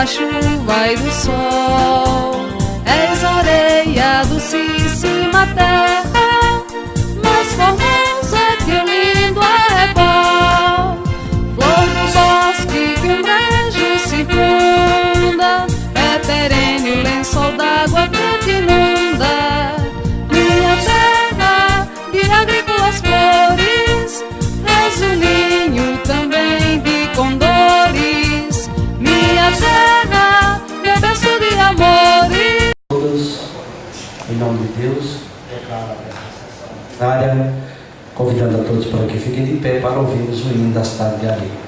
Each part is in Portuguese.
da chuva e do sol. És areia docíssima terra, mais formosa que o lindo arrebol. Flor do bosque que um brejo circunda, é perene o lençol d'água que te inunda. Minha terra de agrícolas flores, és um ninho também de condores. Minha terra, meu berço de amores. Todos, em nome de Deus, área, convidando a todos para que fiquem de pé para ouvirmos o hino da cidade de Areia.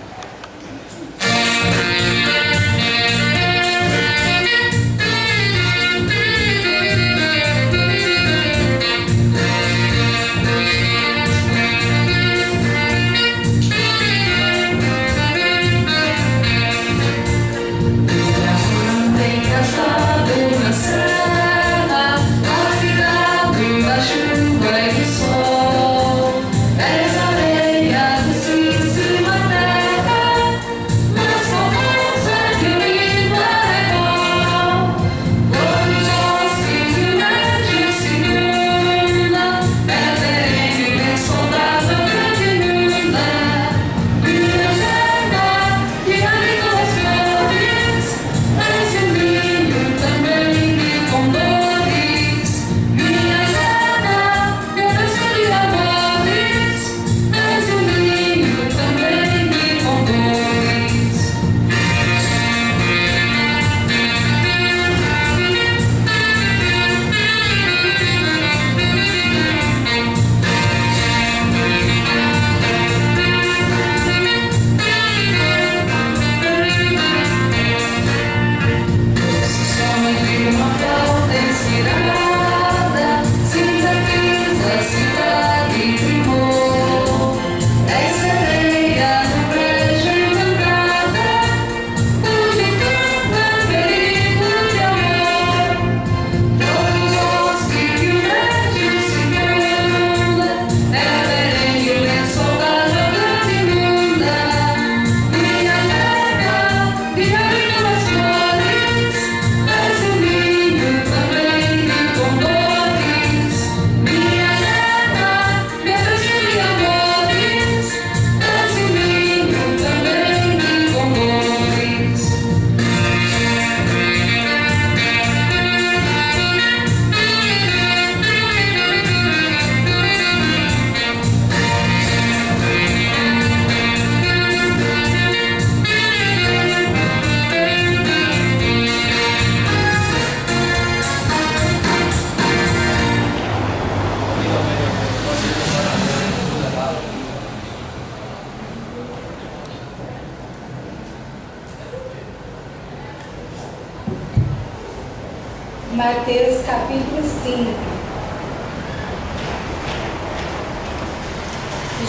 Mateus capítulo 5.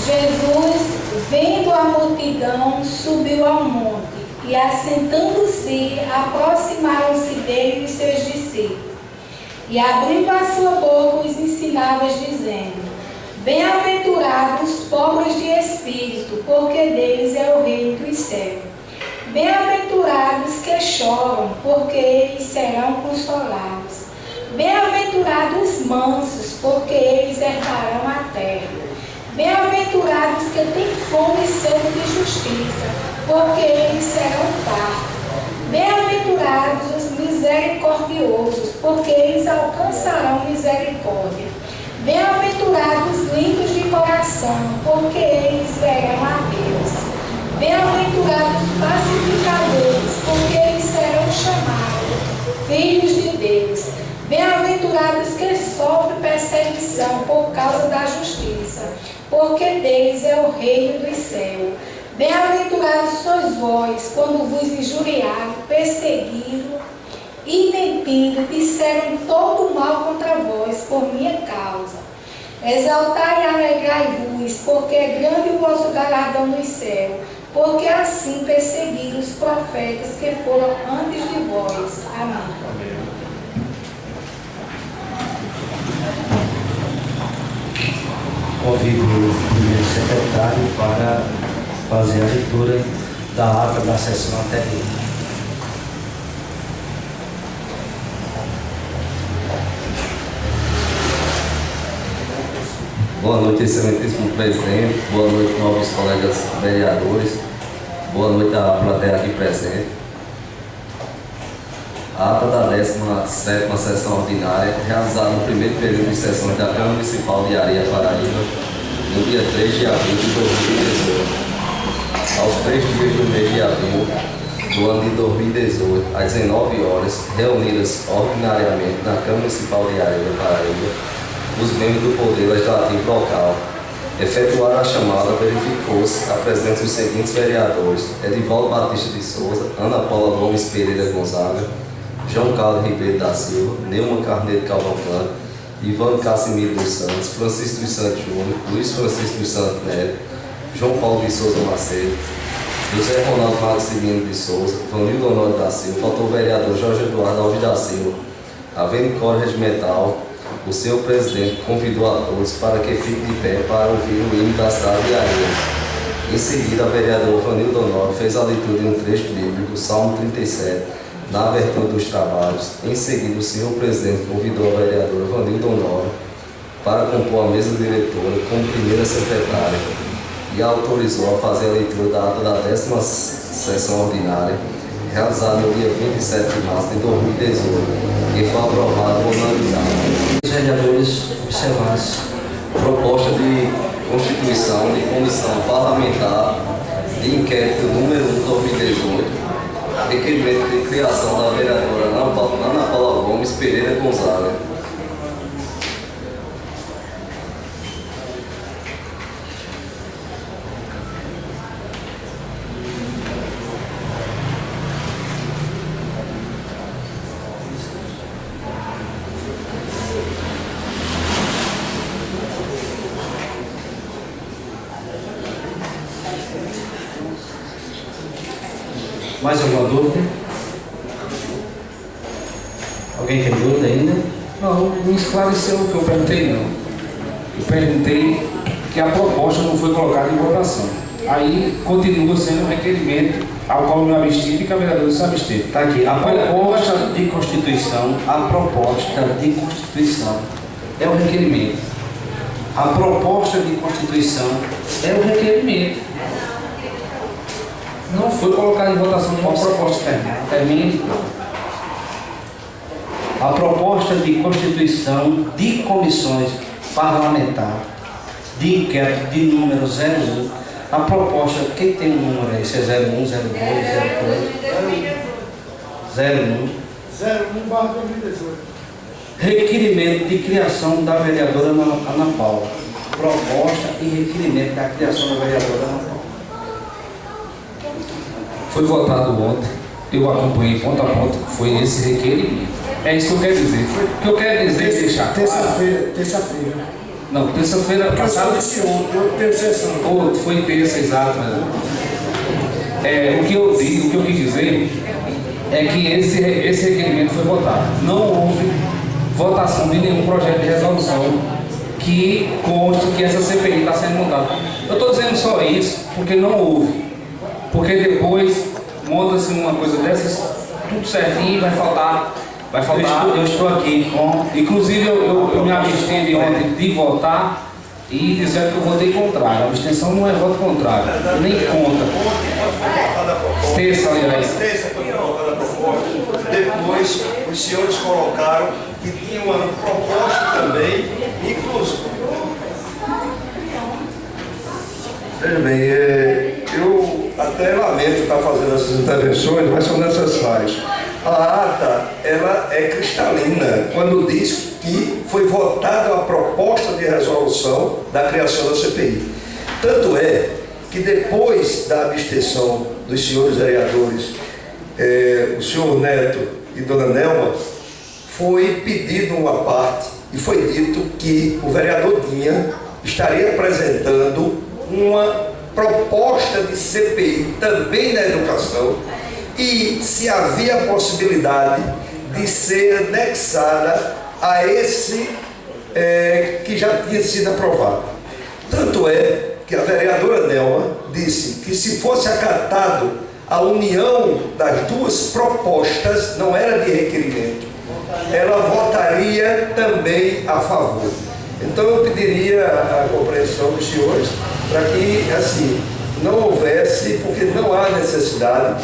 Jesus, vendo a multidão, subiu ao monte, e assentando-se, aproximaram-se dele os seus discípulos. E abrindo a sua boca, os ensinava, dizendo: Bem-aventurados os pobres de espírito, porque deles é o reino dos céus. Bem-aventurados que choram, porque eles serão consolados. Bem-aventurados os mansos, porque eles herdarão a terra. Bem-aventurados que têm fome e sede de justiça, porque eles serão fartos. Bem-aventurados os misericordiosos, porque eles alcançarão misericórdia. Bem-aventurados os limpos de coração, porque eles verão a Deus. Bem-aventurados os pacificadores, porque eles serão chamados filhos de Deus. Bem-aventurados que sofrem perseguição por causa da justiça, porque deles é o reino dos céus. Bem-aventurados sois vós, quando vos injuriaram, perseguiram e mentindo, disseram todo mal contra vós por minha causa. Exaltai e alegrai-vos, porque é grande o vosso galardão nos céus, porque assim perseguiram os profetas que foram antes de vós. Amém. Convido o primeiro secretário para fazer a leitura da ata da sessão anterior. Boa noite, excelentíssimo presidente. Boa noite, novos colegas vereadores. Boa noite à plateia aqui presente. A ata da 17ª sessão ordinária, realizada no primeiro período de sessões da Câmara Municipal de Areia, Paraíba, no dia 3 de abril de 2018. Aos 3 dias do mês de abril do ano de 2018, às 19 horas, reunidas ordinariamente na Câmara Municipal de Areia, Paraíba, os membros do Poder Legislativo local efetuaram a chamada, verificou-se a presença dos seguintes vereadores: Edivaldo Batista de Souza, Ana Paula Gomes Pereira Gonzaga, João Carlos Ribeiro da Silva, Neumann Carneiro Cavalcante, Ivan Cassimiro dos Santos, Francisco dos Santos Júnior, Luiz Francisco dos Santos Neto, João Paulo de Souza Macedo, José Ronaldo Maximino de Souza, Vanildo Honório da Silva. Faltou o vereador Jorge Eduardo Alves da Silva. Havendo coro regimental, o senhor presidente convidou a todos para que fiquem de pé para ouvir o hino da cidade de Areia. Em seguida, a vereadora Vanildo Honório fez a leitura de um trecho bíblico, Salmo 37, na abertura dos trabalhos. Em seguida, o senhor presidente convidou a vereadora Vanildo Honório para compor a mesa diretora como primeira secretária e a autorizou a fazer a leitura da ata da 10ª sessão ordinária, realizada no dia 27 de março de 2018, que foi aprovada por unanimidade. Os vereadores observassem Proposta de constituição de comissão parlamentar de inquérito número 1 de 2018, requerimento de criação da vereadora Ana Paula Gomes Pereira Gonzaga. mais alguma dúvida? Alguém tem dúvida ainda? Não, não esclareceu o que eu perguntei, não. Eu perguntei que a proposta não foi colocada em votação. Aí continua sendo um requerimento ao qual eu me abstive e que a vereadora se absteve. Está aqui, a proposta de constituição, É um requerimento. A proposta de constituição é o requerimento. Não foi colocada em votação nenhuma proposta. Termine. A proposta de constituição de comissões parlamentares de inquérito de número 01. A proposta, quem tem o número aí? Se é 01, 02, 03, 01. Requerimento de criação da vereadora Ana Paula. Proposta e requerimento da criação da vereadora Ana Paula. Foi votado ontem, eu acompanhei ponto a ponto, foi esse requerimento. É isso que eu quero dizer. O que eu quero dizer é deixar Terça-feira. Não, terça-feira passada. Eu tenho sessão. Foi terça, exato. O que eu quis dizer é que esse requerimento foi votado. Não houve votação de nenhum projeto de resolução que conste que essa CPI está sendo montada. Eu estou dizendo só isso porque não houve. Porque depois monta-se uma coisa dessas, tudo certinho e vai faltar. Eu estou aqui com... Inclusive eu me absteve ontem de votar e dizer que eu votei contrário. A abstenção não é voto contrário, nem contra. Terça, aliás. Terça foi colocada a proposta. Depois os senhores colocaram que tinha uma proposta também, incluso. Veja bem, eu até lamento estar fazendo essas intervenções, mas são necessárias. A ata, ela é cristalina quando diz que foi votada a proposta de resolução da criação da CPI. Tanto é que depois da abstenção dos senhores vereadores, o senhor Neto e dona Nelma, foi pedido uma parte e foi dito que o vereador Dinha estaria apresentando uma proposta de CPI também na educação e se havia a possibilidade de ser anexada a esse que já tinha sido aprovado. Tanto é que a vereadora Nelma disse que se fosse acatado a união das duas propostas, não era de requerimento, ela votaria também a favor. Então eu pediria a compreensão dos senhores para que, assim, não houvesse, porque não há necessidade.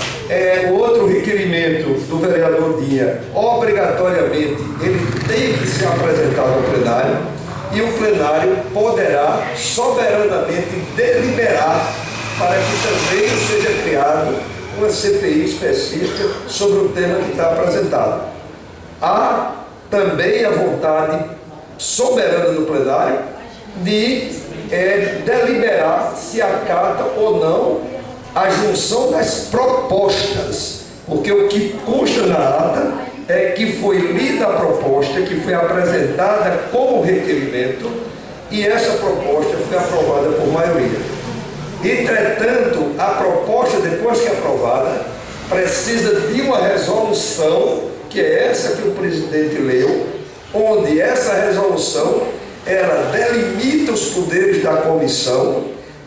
O outro requerimento do vereador Dinha, obrigatoriamente, ele tem que ser apresentado ao plenário e o plenário poderá soberanamente deliberar para que também seja criado uma CPI específica sobre o tema que está apresentado. Há também a vontade soberana do plenário de deliberar se acata ou não a junção das propostas, porque o que consta na ata é que foi lida a proposta, que foi apresentada como requerimento, e essa proposta foi aprovada por maioria. Entretanto, a proposta, depois que aprovada, precisa de uma resolução, que é essa que o presidente leu, onde essa resolução ela delimita os poderes da comissão,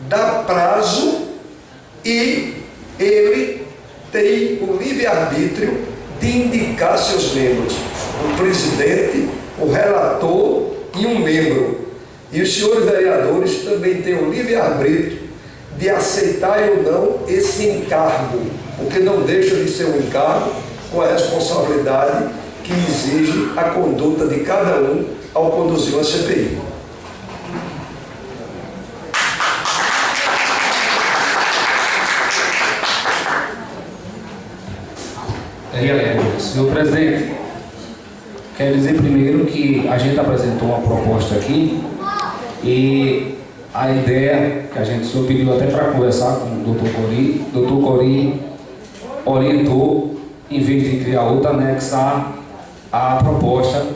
dá prazo e ele tem o livre-arbítrio de indicar seus membros, o presidente, o relator e um membro. E os senhores vereadores também têm o livre-arbítrio de aceitar ou não esse encargo, porque não deixa de ser um encargo com a responsabilidade que exige a conduta de cada um ao conduzir uma CPI. Senhor presidente, quero dizer primeiro que a gente apresentou uma proposta aqui e a ideia que a gente só pediu até para conversar com o doutor Cori orientou, em vez de criar outra, anexar a proposta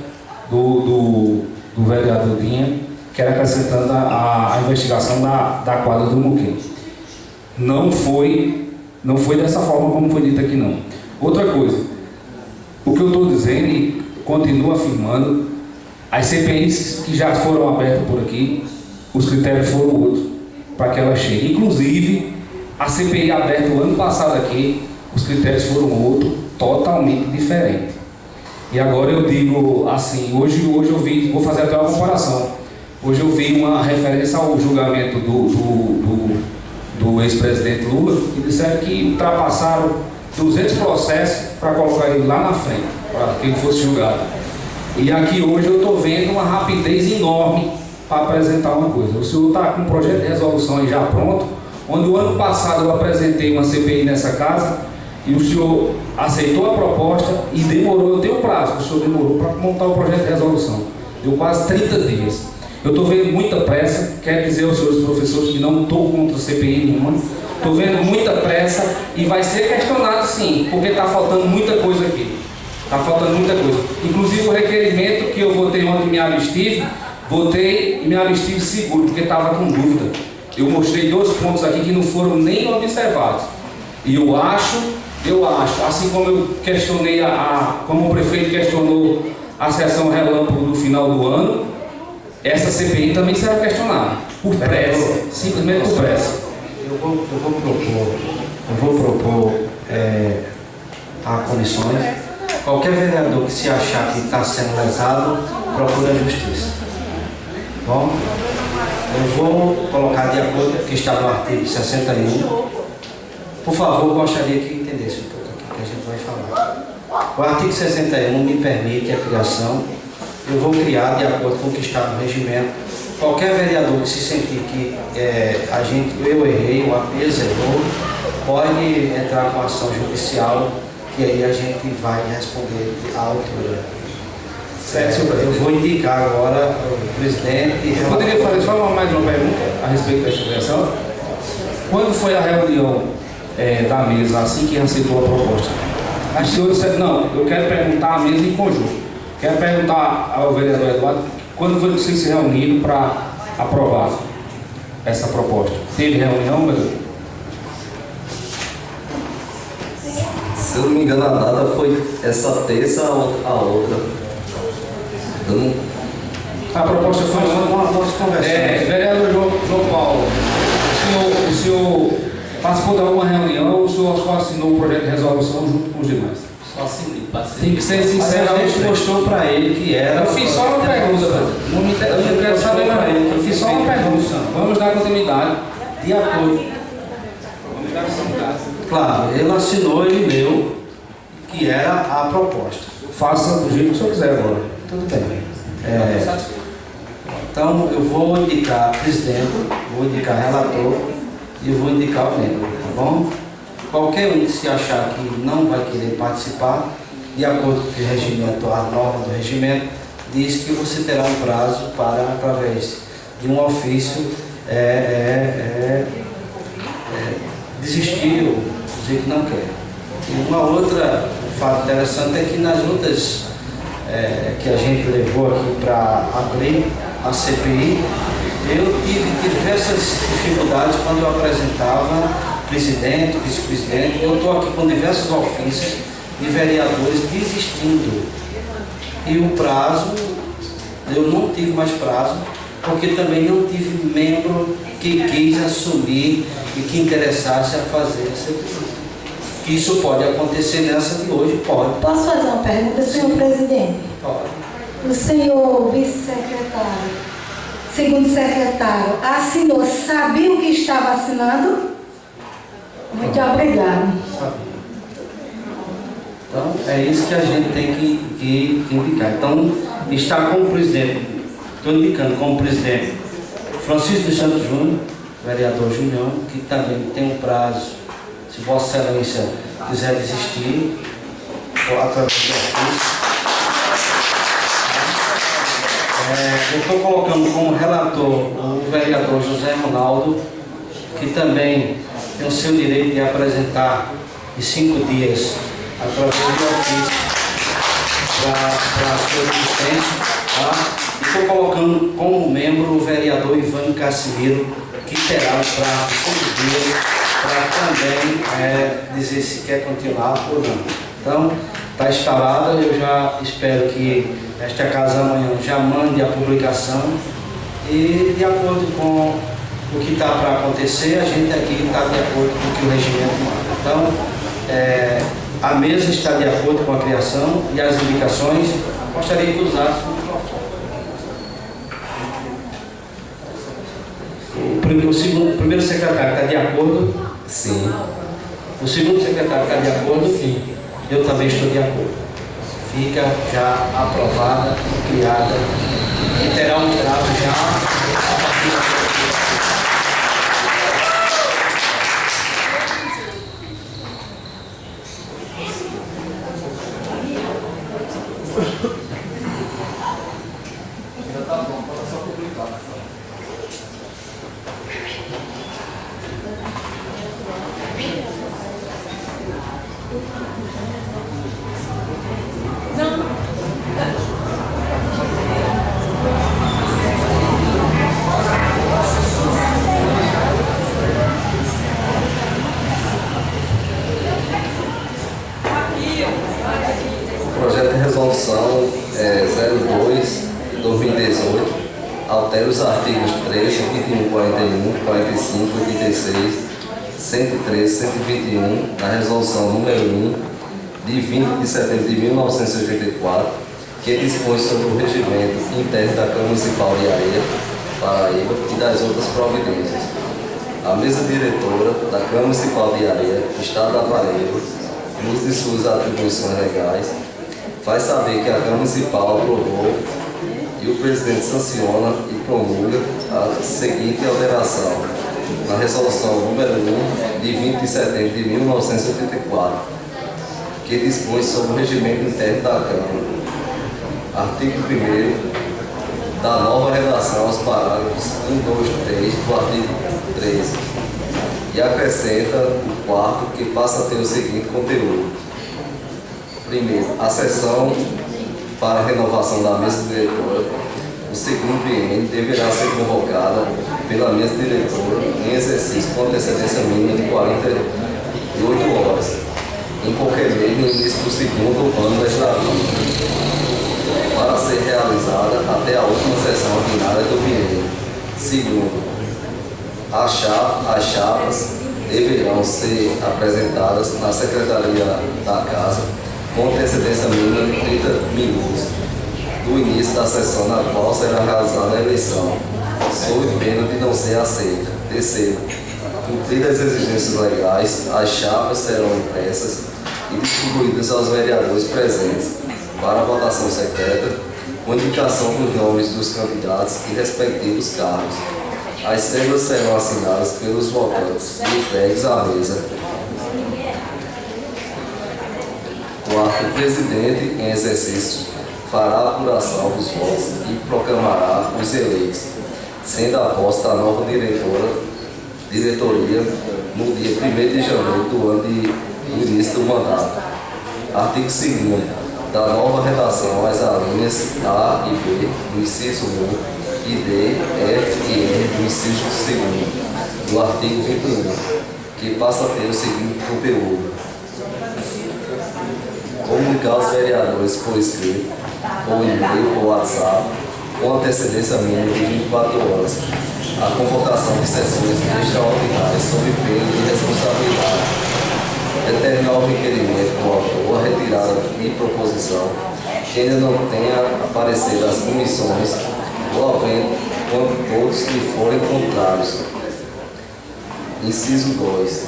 do vereador Dinha, que era acrescentando a investigação da quadra do Muquê. Não foi dessa forma como foi dito aqui, não. Outra coisa, o que eu estou dizendo e continuo afirmando, as CPIs que já foram abertas por aqui, os critérios foram outros para que ela chegue. Inclusive, a CPI aberta o ano passado aqui, os critérios foram outros, totalmente diferentes. E agora eu digo assim, hoje eu vi, vou fazer até uma comparação. Hoje eu vi uma referência ao julgamento do ex-presidente Lula e disseram que ultrapassaram 200 processos para colocar ele lá na frente, para que ele fosse julgado. E aqui hoje eu estou vendo uma rapidez enorme para apresentar uma coisa. O senhor está com um projeto de resolução aí já pronto, onde o ano passado eu apresentei uma CPI nessa casa e o senhor aceitou a proposta e demorou, eu tenho prazo, o senhor demorou para montar o projeto de resolução. Deu quase 30 dias. Eu estou vendo muita pressa, quero dizer aos senhores professores que não estou contra CPI nenhuma, estou vendo muita pressa e vai ser questionado sim, porque está faltando muita coisa aqui. Está faltando muita coisa. Inclusive o requerimento que eu votei ontem em me abstive, votei e me abstive seguro, porque estava com dúvida. Eu mostrei 2 pontos aqui que não foram nem observados. E eu acho, assim como eu questionei, como o prefeito questionou a sessão relâmpago do final do ano, essa CPI também será questionada, por pressa, simplesmente por pressa. Eu vou propor a comissões, qualquer vereador que se achar que está sendo lesado, procura a justiça. Bom, eu vou colocar de acordo com o que está no artigo 61. Por favor, gostaria que entendesse um pouco aqui que a gente vai falar. O artigo 61 me permite a criação, eu vou criar de acordo com o que está no regimento. Qualquer vereador que se sentir que eu errei, o APES errou, pode entrar com ação judicial, que aí a gente vai responder à altura. Eu vou indicar agora o presidente. Eu poderia fazer só mais uma pergunta a respeito dessa criação? Quando foi a reunião da mesa, assim que aceitou a proposta? Os senhores disseram, não, eu quero perguntar a mesa em conjunto. Quero perguntar ao vereador Eduardo, quando foi que vocês se reuniram para aprovar essa proposta? Teve reunião, vereador? Se eu não me engano, a data foi essa terça a outra. A proposta foi nós conversamos. Vereador João Paulo, o senhor participou de alguma reunião ou o senhor só assinou o projeto de resolução junto com os demais? Tem que ser Mas sincero. a gente mostrou para ele que era. Eu fiz só uma pergunta, velho. Eu não quero saber mais. Eu fiz só uma pergunta. Vamos dar continuidade. De acordo. Vamos dar continuidade. Claro, ele assinou, ele leu que era a proposta. Faça do jeito que o senhor quiser agora. Tudo bem. Então eu vou indicar presidente, vou indicar relator e eu vou indicar o membro, tá bom? Qualquer um que se achar que não vai querer participar, de acordo com o regimento, a norma do regimento, diz que você terá um prazo para, através de um ofício, desistir ou dizer que não quer. E uma outra fato interessante é que nas lutas que a gente levou aqui para abrir a CPI, eu tive diversas dificuldades quando eu apresentava presidente, vice-presidente. Eu estou aqui com diversos ofícios de vereadores desistindo. E o prazo, eu não tive mais prazo, porque também não tive membro que quis assumir e que interessasse a fazer a CPI. Isso pode acontecer nessa de hoje, pode. Posso fazer uma pergunta, senhor presidente? Pode. O senhor vice-secretário, segundo secretário, assinou, sabia o que estava assinando? Muito obrigada. Então, é isso que a gente tem que indicar. Então, está como presidente, estou indicando como presidente Francisco dos Santos Júnior, vereador Julião, que também tem um prazo, se Vossa Excelência quiser desistir, através do ofício. Eu estou colocando como relator o vereador José Ronaldo, que também tem o seu direito de apresentar em 5 dias, através do ofício, para a sua existência. Tá? Estou colocando como membro o vereador Ivan Cassimiro, que terá um prazo de 5 dias para também dizer se quer continuar ou não. Então, está instalada, eu já espero que esta casa amanhã já mande a publicação e, de acordo com o que está para acontecer, a gente aqui está de acordo com o que o regimento manda. Então, a mesa está de acordo com a criação e as indicações. Gostaria que usasse o microfone. O primeiro secretário está de acordo? Sim. O segundo secretário está de acordo? Sim. Eu também estou de acordo. Fica já aprovada, criada e terá um prazo já a partir O projeto de resolução 02/2018 altera os artigos 13, 21, 41, 45, 86, 113, 121 da resolução número 1 de 20 de setembro de 1984, que dispõe sobre o regimento interno da Câmara Municipal de Areia, Paraíba e das outras providências. A mesa diretora da Câmara Municipal de Areia, Estado da Paraíba, no uso de suas atribuições legais, faz saber que a Câmara Municipal aprovou e o presidente sanciona e promulga a seguinte alteração na resolução número 1 de 20 de setembro de 1984, que dispõe sobre o regimento interno da Câmara. Artigo 1º da nova redação aos parágrafos 1, 2, 3 do artigo 13 e acrescenta o 4º, que passa a ter o seguinte conteúdo. Primeiro, a sessão para a renovação da mesa diretora, o segundo biênio deverá ser convocada pela mesa diretora em exercício com antecedência mínima de 48 horas, em qualquer mês no início do segundo ano legislativo, para ser realizada até a última sessão ordinária do biênio. Segundo, as chapas deverão ser apresentadas na Secretaria da Casa com antecedência mínima de 30 minutos do início da sessão na qual será realizada a eleição, sob pena de não ser aceita. Terceiro, cumpridas as exigências legais, as chapas serão impressas e distribuídas aos vereadores presentes para a votação secreta, com indicação dos nomes dos candidatos e respectivos cargos. As cédulas serão assinadas pelos votantes e entregues à mesa. Quarto, o presidente em exercício fará a apuração dos votos e proclamará os eleitos, sendo a posse da nova diretoria no dia 1º de janeiro do ano do início do mandato. Artigo 2º. Da nova redação as alíneas A e B do inciso 1 e D, F e R do inciso 2º do artigo 21, que passa a ter o seguinte conteúdo: comunicar aos vereadores por escrito, por e-mail ou WhatsApp, com antecedência mínima de 24 horas, a convocação de sessões extraordinárias sob pena de responsabilidade. Determinar o requerimento do autor a retirada de proposição que ainda não tenha aparecido às comissões ou havendo quando todos lhe forem contrários. Inciso 2.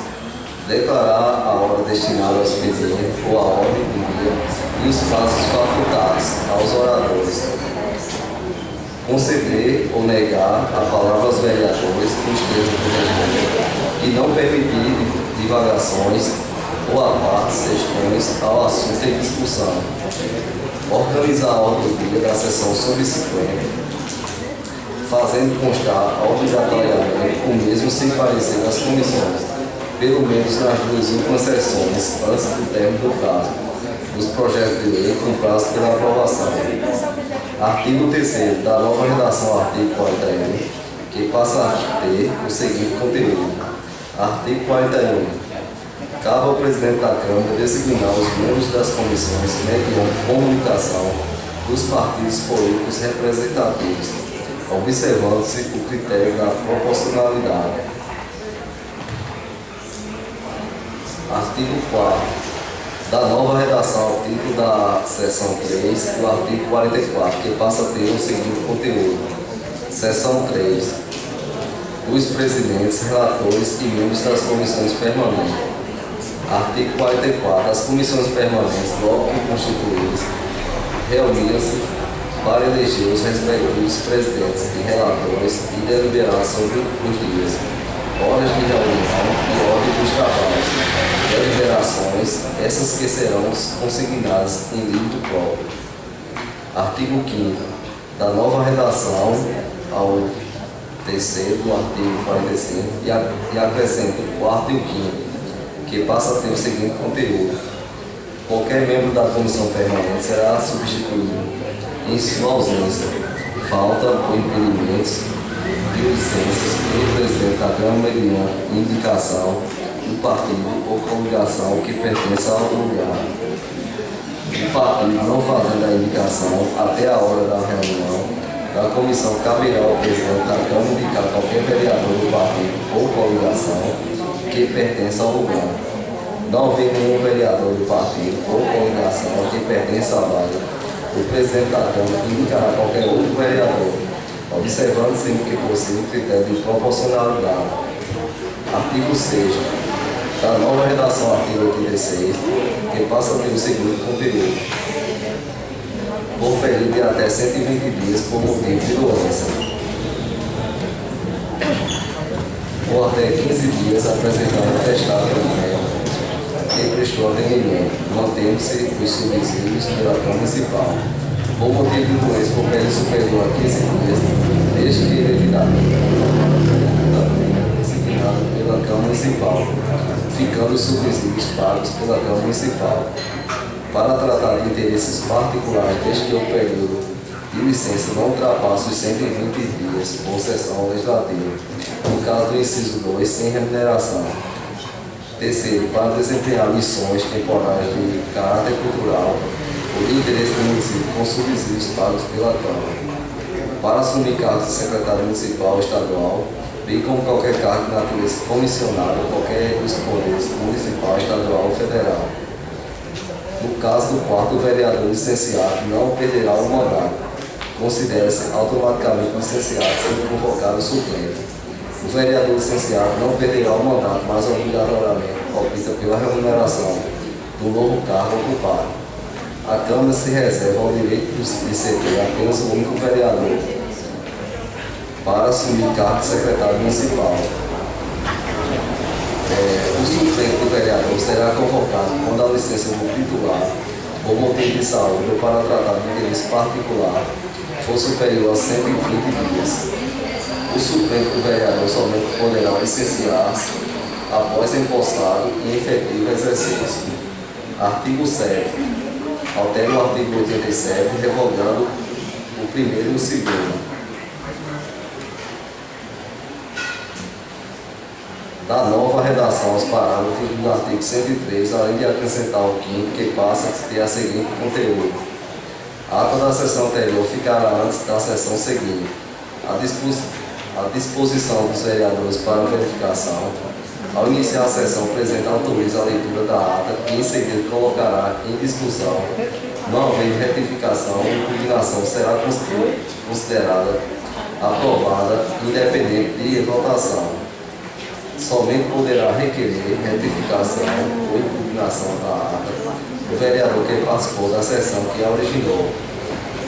Declarar a hora destinada ao expediente ou a ordem do dia e os prazos facultados aos oradores. Conceder ou negar a palavra aos vereadores nos termos do regimento e não permitir divagações ou a partes estranhas ao assunto em discussão. Organizar a ordem do dia da sessão subsequente, fazendo constar obrigatoriamente o mesmo sem parecer nas comissões, pelo menos nas 2 últimas sessões, antes do término do prazo, dos projetos de lei com prazo pela aprovação. Artigo 3º da nova redação artigo 41, que passa a ter o seguinte conteúdo. Artigo 41. Cabe ao presidente da Câmara designar os membros das comissões mediante comunicação dos partidos políticos representativos, observando-se o critério da proporcionalidade. Artigo 4. Da nova redação ao título da seção 3 do artigo 44, que passa a ter o seguinte conteúdo. Seção 3. Os presidentes, relatores e membros das comissões permanentes. Artigo 44. As comissões permanentes, logo que constituídas, reuniam-se para eleger os respectivos presidentes e relatores e deliberar sobre os dias, horas de reunião e ordem dos trabalhos. Deliberações, essas que serão consignadas em livro próprio. Artigo 5º. Da nova redação ao 3º do artigo 45 e acrescenta o 4º e o 5º, que passa a ter o seguinte conteúdo. Qualquer membro da comissão permanente será substituído, em sua ausência, falta ou impedimentos de licenças pelo presidente da Câmara mediante indicação do partido ou coligação que pertence ao lugar. O partido não fazendo a indicação até a hora da reunião da comissão, caberá ao presidente da Câmara indicar qualquer vereador do partido ou coligação que pertence ao lugar. Não haver nenhum vereador do partido ou coligação que pertence à vaga, o presidente da Câmara indicará qualquer outro vereador, observando sempre que possível o critério de proporcionalidade. Artigo 6. Da nova redação artigo 86, que passa a ter o seguinte conteúdo. Por período de até 120 dias por motivo de doença, ou até 15 dias apresentando atestado pelo médico que prestou atendimento, mantendo-se os subsídios pela Câmara Municipal, por motivo de doença por período superior a 15 dias, desde que devidamente designado pela Câmara Municipal, ficando os subsídios pagos pela Câmara Municipal, para tratar de interesses particulares desde que o período de licença não ultrapasse os 120 dias por sessão legislativa, no caso do inciso 2, sem remuneração. Terceiro, para desempenhar missões temporárias de caráter cultural ou de interesse do município com subsídios pagos pela Câmara. Para assumir cargos de secretário municipal ou estadual, bem como qualquer cargo de natureza comissionada ou qualquer dos poderes municipal, estadual ou federal. No caso do quarto, o vereador licenciado não perderá o mandato. Considera-se automaticamente licenciado sendo convocado o suplente. O vereador licenciado não perderá o mandato, mas obrigatoriamente opta pela remuneração do novo cargo ocupado. A Câmara se reserva o direito de ceder apenas o único vereador para assumir o cargo de secretário municipal. O suplente do vereador será convocado quando a licença do titular, por motivo de saúde ou para tratar de interesse particular, for superior a 120 dias. O suplente do vereador somente poderá licenciar-se após empossado e efetivo exercício. Artigo 7. Altera o artigo 87, revogando o primeiro e o segundo. Da nova redação aos parágrafos do artigo 103, além de acrescentar o quinto, que passa a ter a seguinte conteúdo. A ata da sessão anterior ficará antes da sessão seguinte. A disposição dos vereadores para verificação. Ao iniciar a sessão, o presidente autoriza a leitura da ata e, em seguida, colocará em discussão. Não havendo retificação, a impugnação será considerada aprovada, independente de votação. Somente poderá requerer retificação ou impugnação da ata o vereador que participou da sessão que a originou.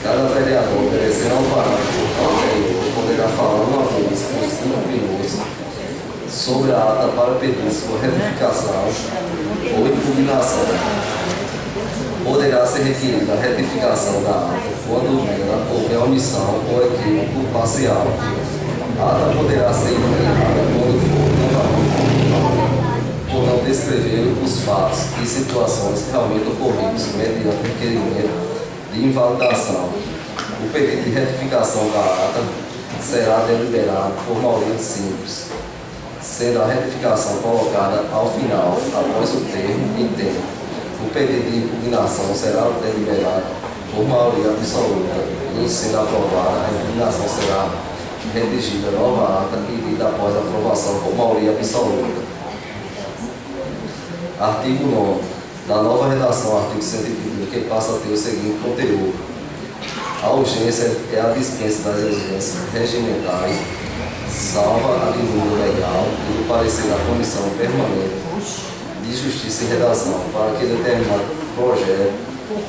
Cada vereador, obedecendo ao parágrafo anterior, poderá falar uma vez por 5 minutos sobre a ata para pedir sua retificação ou impugnação. Poderá ser requerida a retificação da ata quando nela houver omissão ou equívoco parcial. A ata poderá ser implementada quando for por não descrever os fatos e situações realmente ocorridos mediante requerimento de invalidação. O pedido de retificação da ata será deliberado por maioria simples, sendo a retificação colocada ao final, após o termo e tempo. O pedido de impugnação será deliberado por maioria absoluta e, sendo aprovada, a impugnação será redigida nova ata e lida após a aprovação por maioria absoluta. Artigo 9. Da nova redação, artigo 121, que passa a ter o seguinte conteúdo. A urgência é a dispensa das exigências regimentais, salva a de número legal e do parecer da Comissão Permanente de Justiça e Redação, para que determinado projeto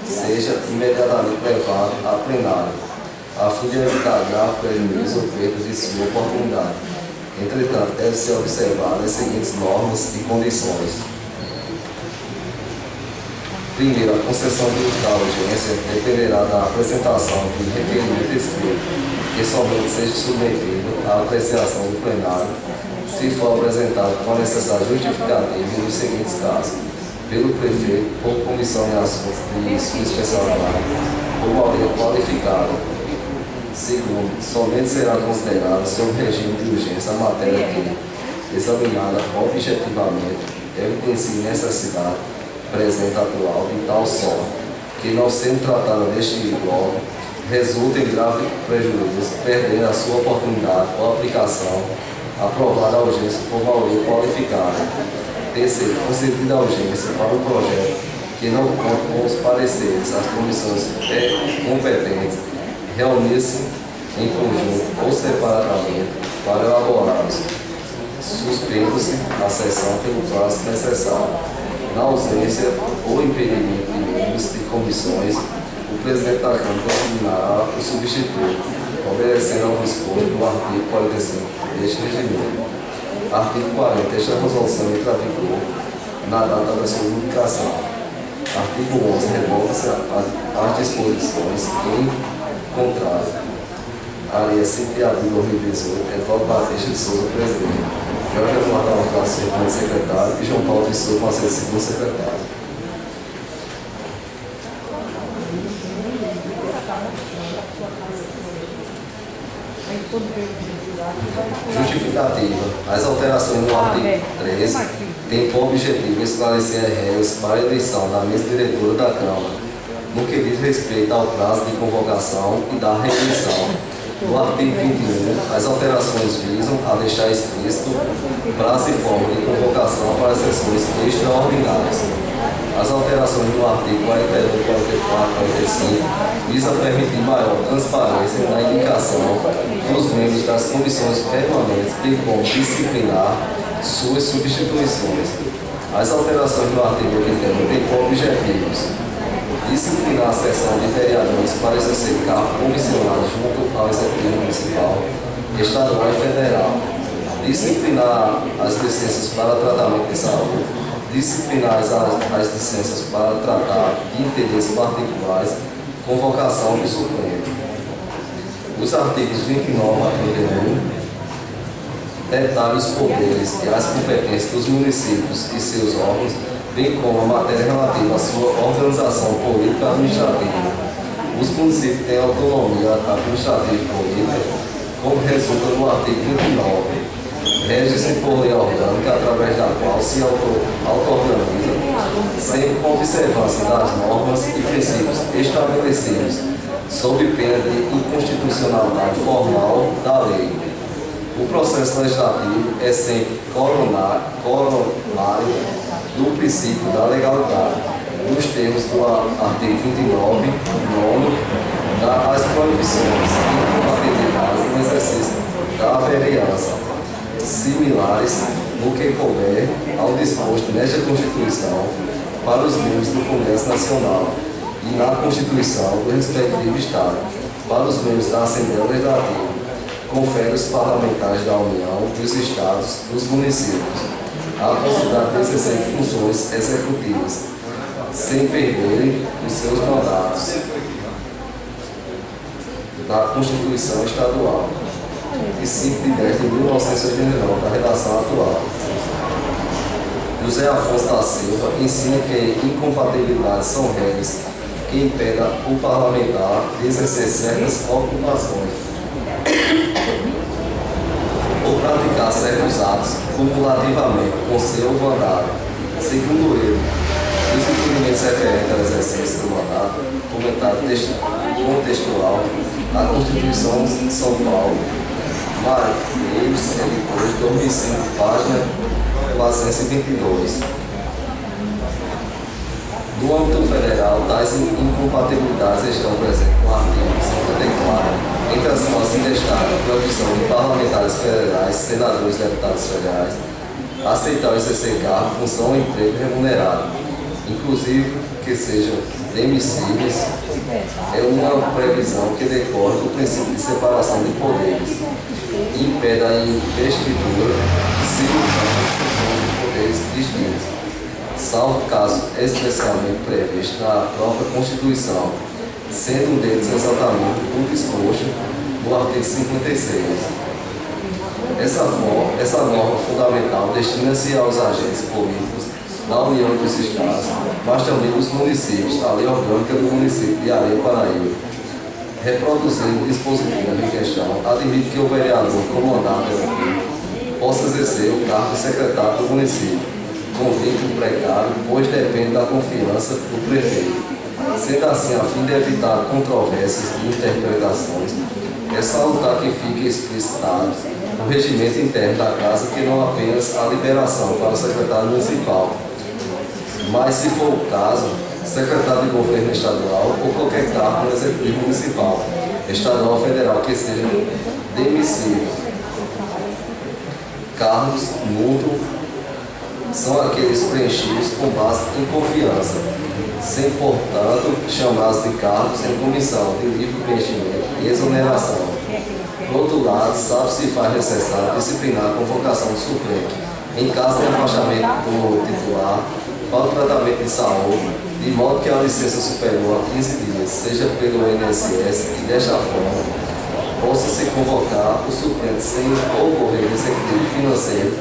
seja imediatamente levado a plenário, a fim de evitar grave prejuízo ou perda de sua oportunidade. Entretanto, deve ser observadas as seguintes normas e condições. Primeiro, a concessão da urgência dependerá da apresentação de requerimento escrito, que somente seja submetido à apreciação do plenário, se for apresentado com a necessária justificativa nos seguintes casos: pelo prefeito, por comissão em assuntos de sua especialidade, por maioria qualificada. Segundo, somente será considerada sob regime de urgência a matéria que, examinada objetivamente, evidencie necessidade presente atual de tal sorte que, não sendo tratada deste bloco, resulta em grave prejuízo, perdendo a sua oportunidade ou aplicação aprovada a urgência por maioria qualificada. Terceiro, concedida a urgência para o projeto que não conta com os pareceres, as comissões competentes reunir-se em conjunto ou separadamente para elaborá-los, suspendo-se a sessão pelo prazo necessário. Na ausência ou impedimento de membros de comissões, o presidente da Câmara designará o substituto, obedecendo ao disposto do artigo 45 deste regimento. Artigo 40. Esta resolução entra em vigor na data da sua publicação. Artigo 11. Revoga-se as disposições em contrário. Área 5 de abril de 2018, Edvaldo Batista de Souza, presidente. Jorge Eduardo Alcântara, segundo secretário, e João Paulo de Souza, para ser segundo secretário. Justificativa. As alterações no artigo 13 têm por objetivo esclarecer as regras para a eleição da mesa diretora da Câmara, no que diz respeito ao prazo de convocação e da reeleição. No artigo 21, as alterações visam a deixar explícito prazo e forma de convocação para as sessões extraordinárias. As alterações do artigo 48, 44, 45 visam permitir maior transparência na indicação dos membros das comissões permanentes, bem como disciplinar suas substituições. As alterações do artigo 81 têm como objetivos disciplinar a seção de vereadores para exercer cargo comissionado junto ao Executivo Municipal, Estadual e Federal, disciplinar as licenças para tratamento de saúde, disciplinar as licenças para tratar de interesses particulares, convocação do Supremo. Os artigos 29 a 31 detalham os poderes e as competências dos municípios e seus órgãos, bem como a matéria relativa à sua organização política e administrativa. Os municípios têm autonomia administrativa e política, como resulta no artigo 29. Rege-se por lei orgânica, através da qual se auto-organiza, sempre com observância das normas e princípios estabelecidos, sob pena de inconstitucionalidade formal da lei. O processo legislativo é sempre coronário do princípio da legalidade, nos termos do artigo 29, das proibições e incompatibilidades no exercício da vereança, similares no que couber ao disposto nesta Constituição para os membros do Congresso Nacional e na Constituição do respectivo Estado, para os membros da Assembleia Legislativa, confere aos parlamentares da União, dos Estados, dos municípios, a possibilidade de exercer funções executivas, sem perderem os seus mandatos da Constituição Estadual, de 5 de 10 de 1989, da redação atual. José Afonso da Silva ensina que incompatibilidades são regras que impedem o parlamentar de exercer certas ocupações ou praticar certos atos cumulativamente com seu mandato. Segundo ele, os impedimentos referentes ao exercício do mandato, comentário contextual, a Constituição de São Paulo, Matheus, editores, 2005, página 422. No âmbito federal, tais incompatibilidades estão presentes no artigo 54. Entre as quais se destaca a proibição de parlamentares federais, senadores e deputados federais aceitar exercer cargo, função ou emprego remunerado, inclusive que sejam demissíveis, é uma previsão que decorre do princípio de separação de poderes e impede a investidura simultânea de poderes distintos, salvo caso especialmente previsto na própria Constituição, sendo um deles exatamente o disposto no artigo 56. Essa norma fundamental destina-se aos agentes políticos da União e dos Estados, mas também dos municípios, a lei orgânica do município de Areia, Paraíba. Reproduzindo o dispositivo em questão, admite que o vereador com mandato eletivo possa exercer o cargo de secretário do município, com vínculo precário, pois depende da confiança do prefeito. Sendo assim, a fim de evitar controvérsias e interpretações, é salutar que fique explicitado no regimento interno da Casa que não apenas a liberação para o secretário municipal, mas, se for o caso, secretário de governo estadual ou qualquer cargo no executivo municipal, estadual ou federal que seja demissível. Cargos mútuos são aqueles preenchidos com base em confiança, sem, portanto, chamados de cargos em comissão de livre preenchimento e exoneração. Por outro lado, sabe se faz necessário disciplinar a convocação do Supremo, em caso de afastamento do titular para o tratamento de saúde, de modo que a licença superior a 15 dias seja pelo INSS e, desta forma, possa se convocar o suplente sem ocorrer executivo financeiro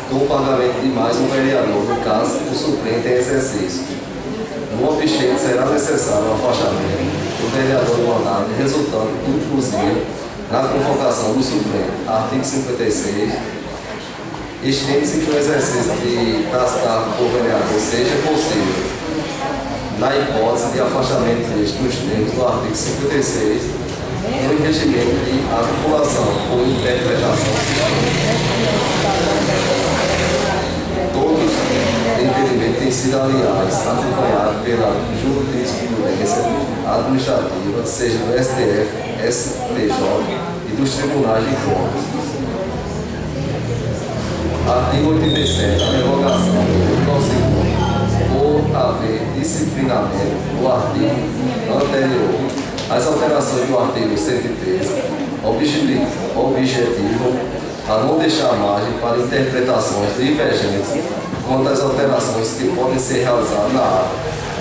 com o pagamento de mais um vereador, no caso, o suplente em exercício. No obstante, será necessário o afastamento do vereador do mandato, resultando, inclusive, na convocação do suplente. Artigo 56. Estende-se que o exercício das cargos por vereador seja possível, na hipótese de afastamento deste nos termos do artigo 56, no regimento de articulação ou interpretação. Todos, em entendimento, têm ministeriais acompanhado pela jurisprudência administrativa, seja do STF, STJ e dos tribunais de contas. Artigo 87. A revogação do prosseguimento por haver disciplinamento do artigo anterior. As alterações do artigo 113 objetivam a não deixar margem para interpretações divergentes quanto às alterações que podem ser realizadas na ata,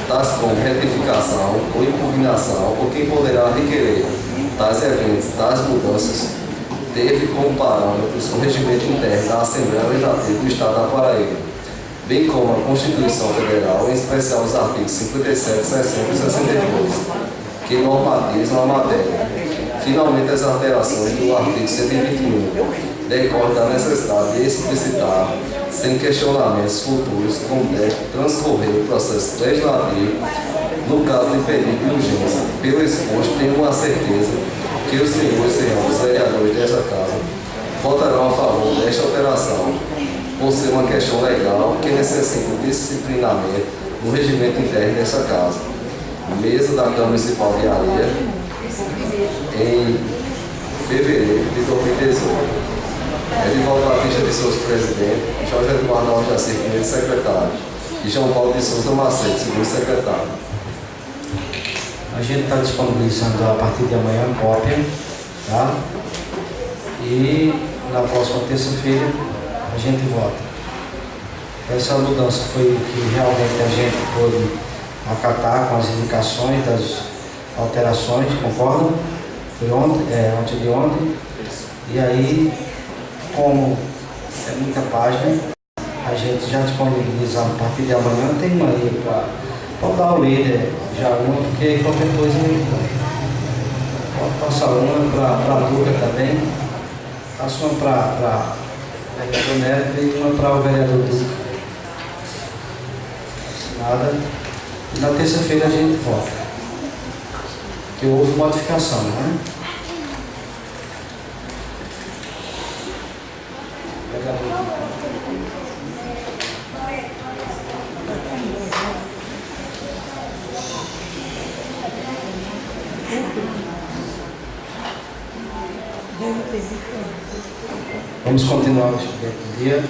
tais como retificação ou impugnação, por quem poderá requerer tais eventos, tais mudanças, teve como parâmetros o regimento interno da Assembleia Legislativa do Estado da Paraíba, bem como a Constituição Federal, em especial os artigos 57, 60 e 62, que normatizam a matéria. Finalmente, as alterações do artigo 121 decorrem da necessidade de explicitar, sem questionamentos futuros, como deve transcorrer o processo legislativo no caso de pedido de urgência. Pelo exposto, tenho a certeza que os senhores serão os vereadores desta casa votarão a favor desta alteração, por ser uma questão legal que necessita de disciplinamento no regimento interno desta casa. Mesa da Câmara Municipal de Areia, em fevereiro de 2018. Edivaldo Batista de Souza, presidente, Jorge Eduardo Aljaci, primeiro secretário, e João Paulo de Souza Macedo, segundo secretário. A gente está disponibilizando a partir de amanhã cópia, tá? E na próxima terça-feira a gente vota. Essa mudança foi que realmente a gente pôde acatar com as indicações das alterações, concordam? Foi ontem, antes de ontem. E aí, como é muita página, a gente já disponibilizar a partir de amanhã, tem uma aí para dar o líder já uma, porque qualquer coisa pode passar uma para a Duca também, passa uma para o vereador Neto e uma para o vereador Duca. Nada. E na terça-feira a gente vota. Porque houve modificação, né? Vamos continuar o expediente do dia.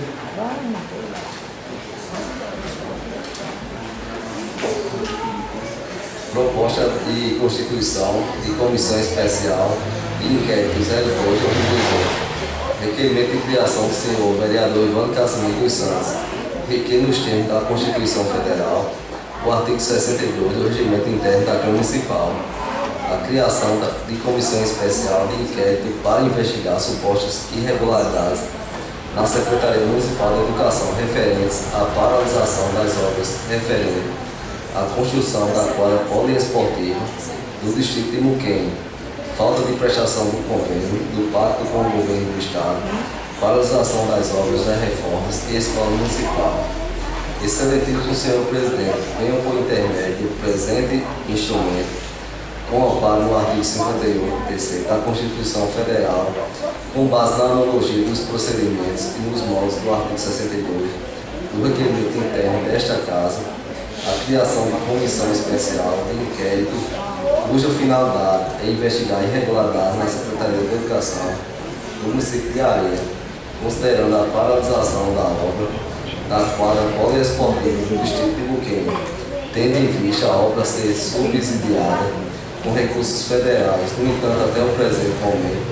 Proposta de constituição de comissão especial de inquérito 02 de 2018. Requerimento de criação do senhor vereador Ivan Casimiro dos Santos, requer nos termos da Constituição Federal, o artigo 62 do Regimento Interno da Câmara Municipal, a criação de comissão especial de inquérito para investigar supostas irregularidades na Secretaria Municipal de Educação referentes à paralisação das obras referentes à construção da quadra poliesportiva do distrito de Muquem, falta de prestação do convênio do pacto com o governo do Estado, paralisação das obras das reformas e escola municipal. Excelentíssimo senhor presidente, venho por intermédio do presente instrumento, com amparo no artigo 58, terceiro da Constituição Federal, com base na analogia dos procedimentos e nos moldes do artigo 62 do requerimento interno desta Casa, a criação de comissão especial de inquérito cuja finalidade é investigar irregularidades na Secretaria de Educação do município de Areia, considerando a paralisação da obra da quadra poliesportiva do distrito de Muquem, tendo em vista a obra ser subsidiada com recursos federais. No entanto, até o presente momento,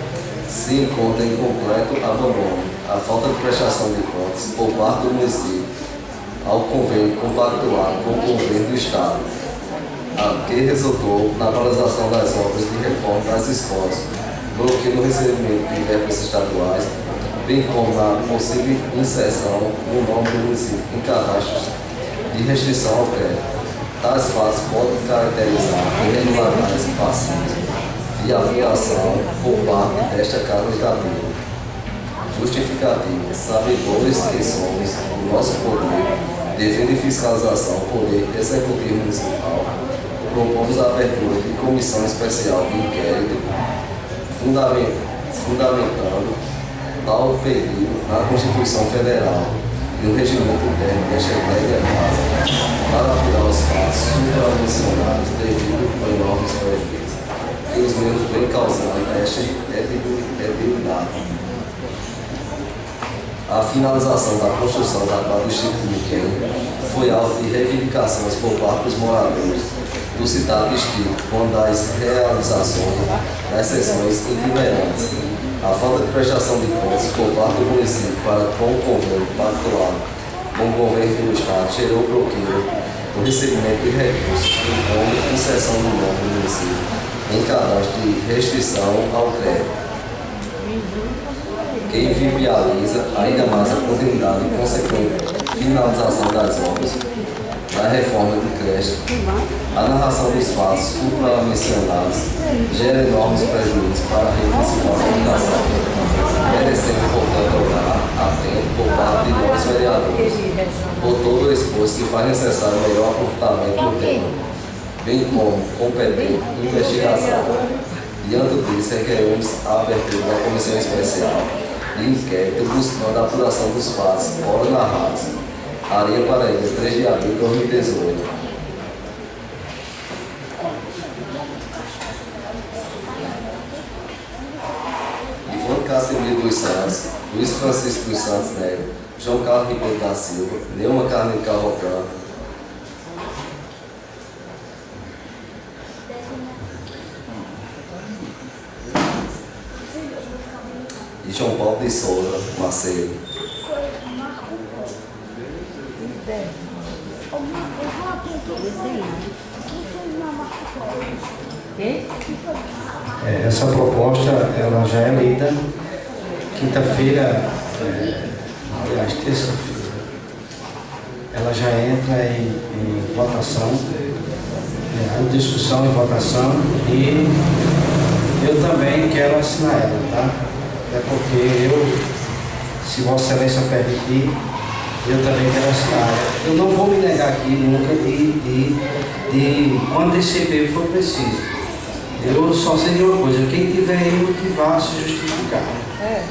se encontra em completo abandono a falta de prestação de contas por parte do município ao convênio compactuado com o governo do Estado, que resultou na paralisação das obras de reforma das escolas, bloqueio no recebimento de verbas estaduais, bem como na possível inserção no nome do município em cadastros de restrição ao crédito. Tais fatos podem caracterizar irregularidades passivas de aplicação por parte desta Casa Legislativa. Justificativa, sabedores que somos do nosso poder, devendo de fiscalização ao Poder Executivo Municipal, propomos a abertura de comissão especial de inquérito, fundamentando tal pedido na Constituição Federal, e o regimento interno desta prévia casa para apurar os fatos supramencionados devido a enormes prejuízos que os membros vêm causando a esta atividade. A finalização da construção da quadra do Chico Miquel foi alvo de reivindicações por parte dos moradores do citado distrito, quando as realizações das sessões itinerantes, a falta de prestação de contas por parte do município para com o convênio pactuado com o governo do Estado gerou bloqueio do recebimento de recursos, como inserção do nome do município em cadastro de restrição ao crédito, que inviabiliza ainda mais a continuidade e consequente finalização das obras da reforma de creche. A narração dos fatos supramencionados gera enormes prejuízos para a rede municipal de educação, merecendo, portanto, olhar atento por parte de nós vereadores, por todo o esforço que faz necessário o melhor aproveitamento do tema, bem como competente investigação. Diante disso, requeremos a abertura da comissão especial de inquérito buscando a apuração dos fatos ora narrados. Areia Paraíba, 3 de abril de 2018. Ivone Casimiro dos Santos, Luiz Francisco dos Santos Neto, João Carlos Ribeiro da Silva, Neuma Carne Cavalcante, e João Paulo de Souza Macedo. Essa proposta ela já é lida quinta-feira, aliás, terça-feira. Ela já entra em votação, em discussão e votação, e eu também quero assinar ela, tá? É porque se Vossa Excelência permitir, eu também quero assinar. Eu não vou me negar aqui nunca de quando esse CPI for preciso. Eu só sei de uma coisa, quem tiver erro que vá se justificar.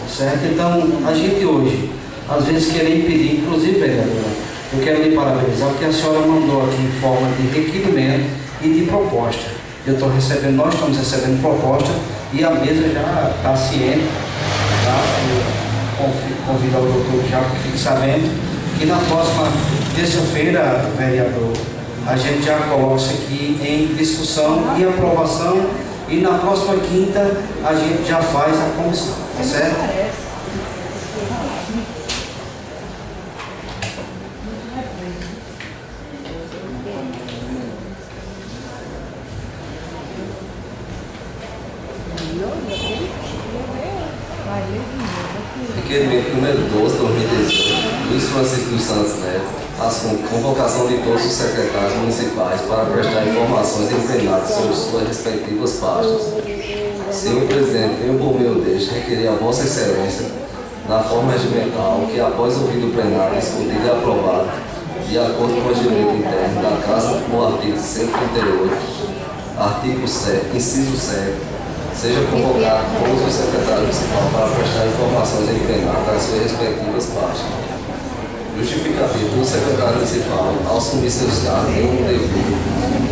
Certo? Então, a gente hoje, às vezes querer impedir, inclusive, vereadora, eu quero lhe parabenizar porque a senhora mandou aqui em forma de requerimento e de proposta. Nós estamos recebendo proposta e a mesa já está ciente, tá? Eu convido o doutor já que fique sabendo que na próxima terça-feira, vereador, a gente já coloca isso aqui em discussão e aprovação, e na próxima quinta a gente já faz a comissão, tá certo? Requerimento número 12, 2018, Luiz Francisco dos Santos Neto, assunto: convocação de todos os secretários municipais para prestar informações em plenário sobre suas respectivas pastas. Senhor Presidente, eu, por meio deste, requerer a Vossa Excelência, na forma regimental, que após ouvido o plenário discutido e aprovado, de acordo com o regimento interno da Casa, no artigo 138, artigo 7, inciso 7, seja convocado todos os secretários municipais para prestar informações em plenário das suas respectivas pastas. Justificativo do secretário municipal, ao assumir seus cargos, tem o dever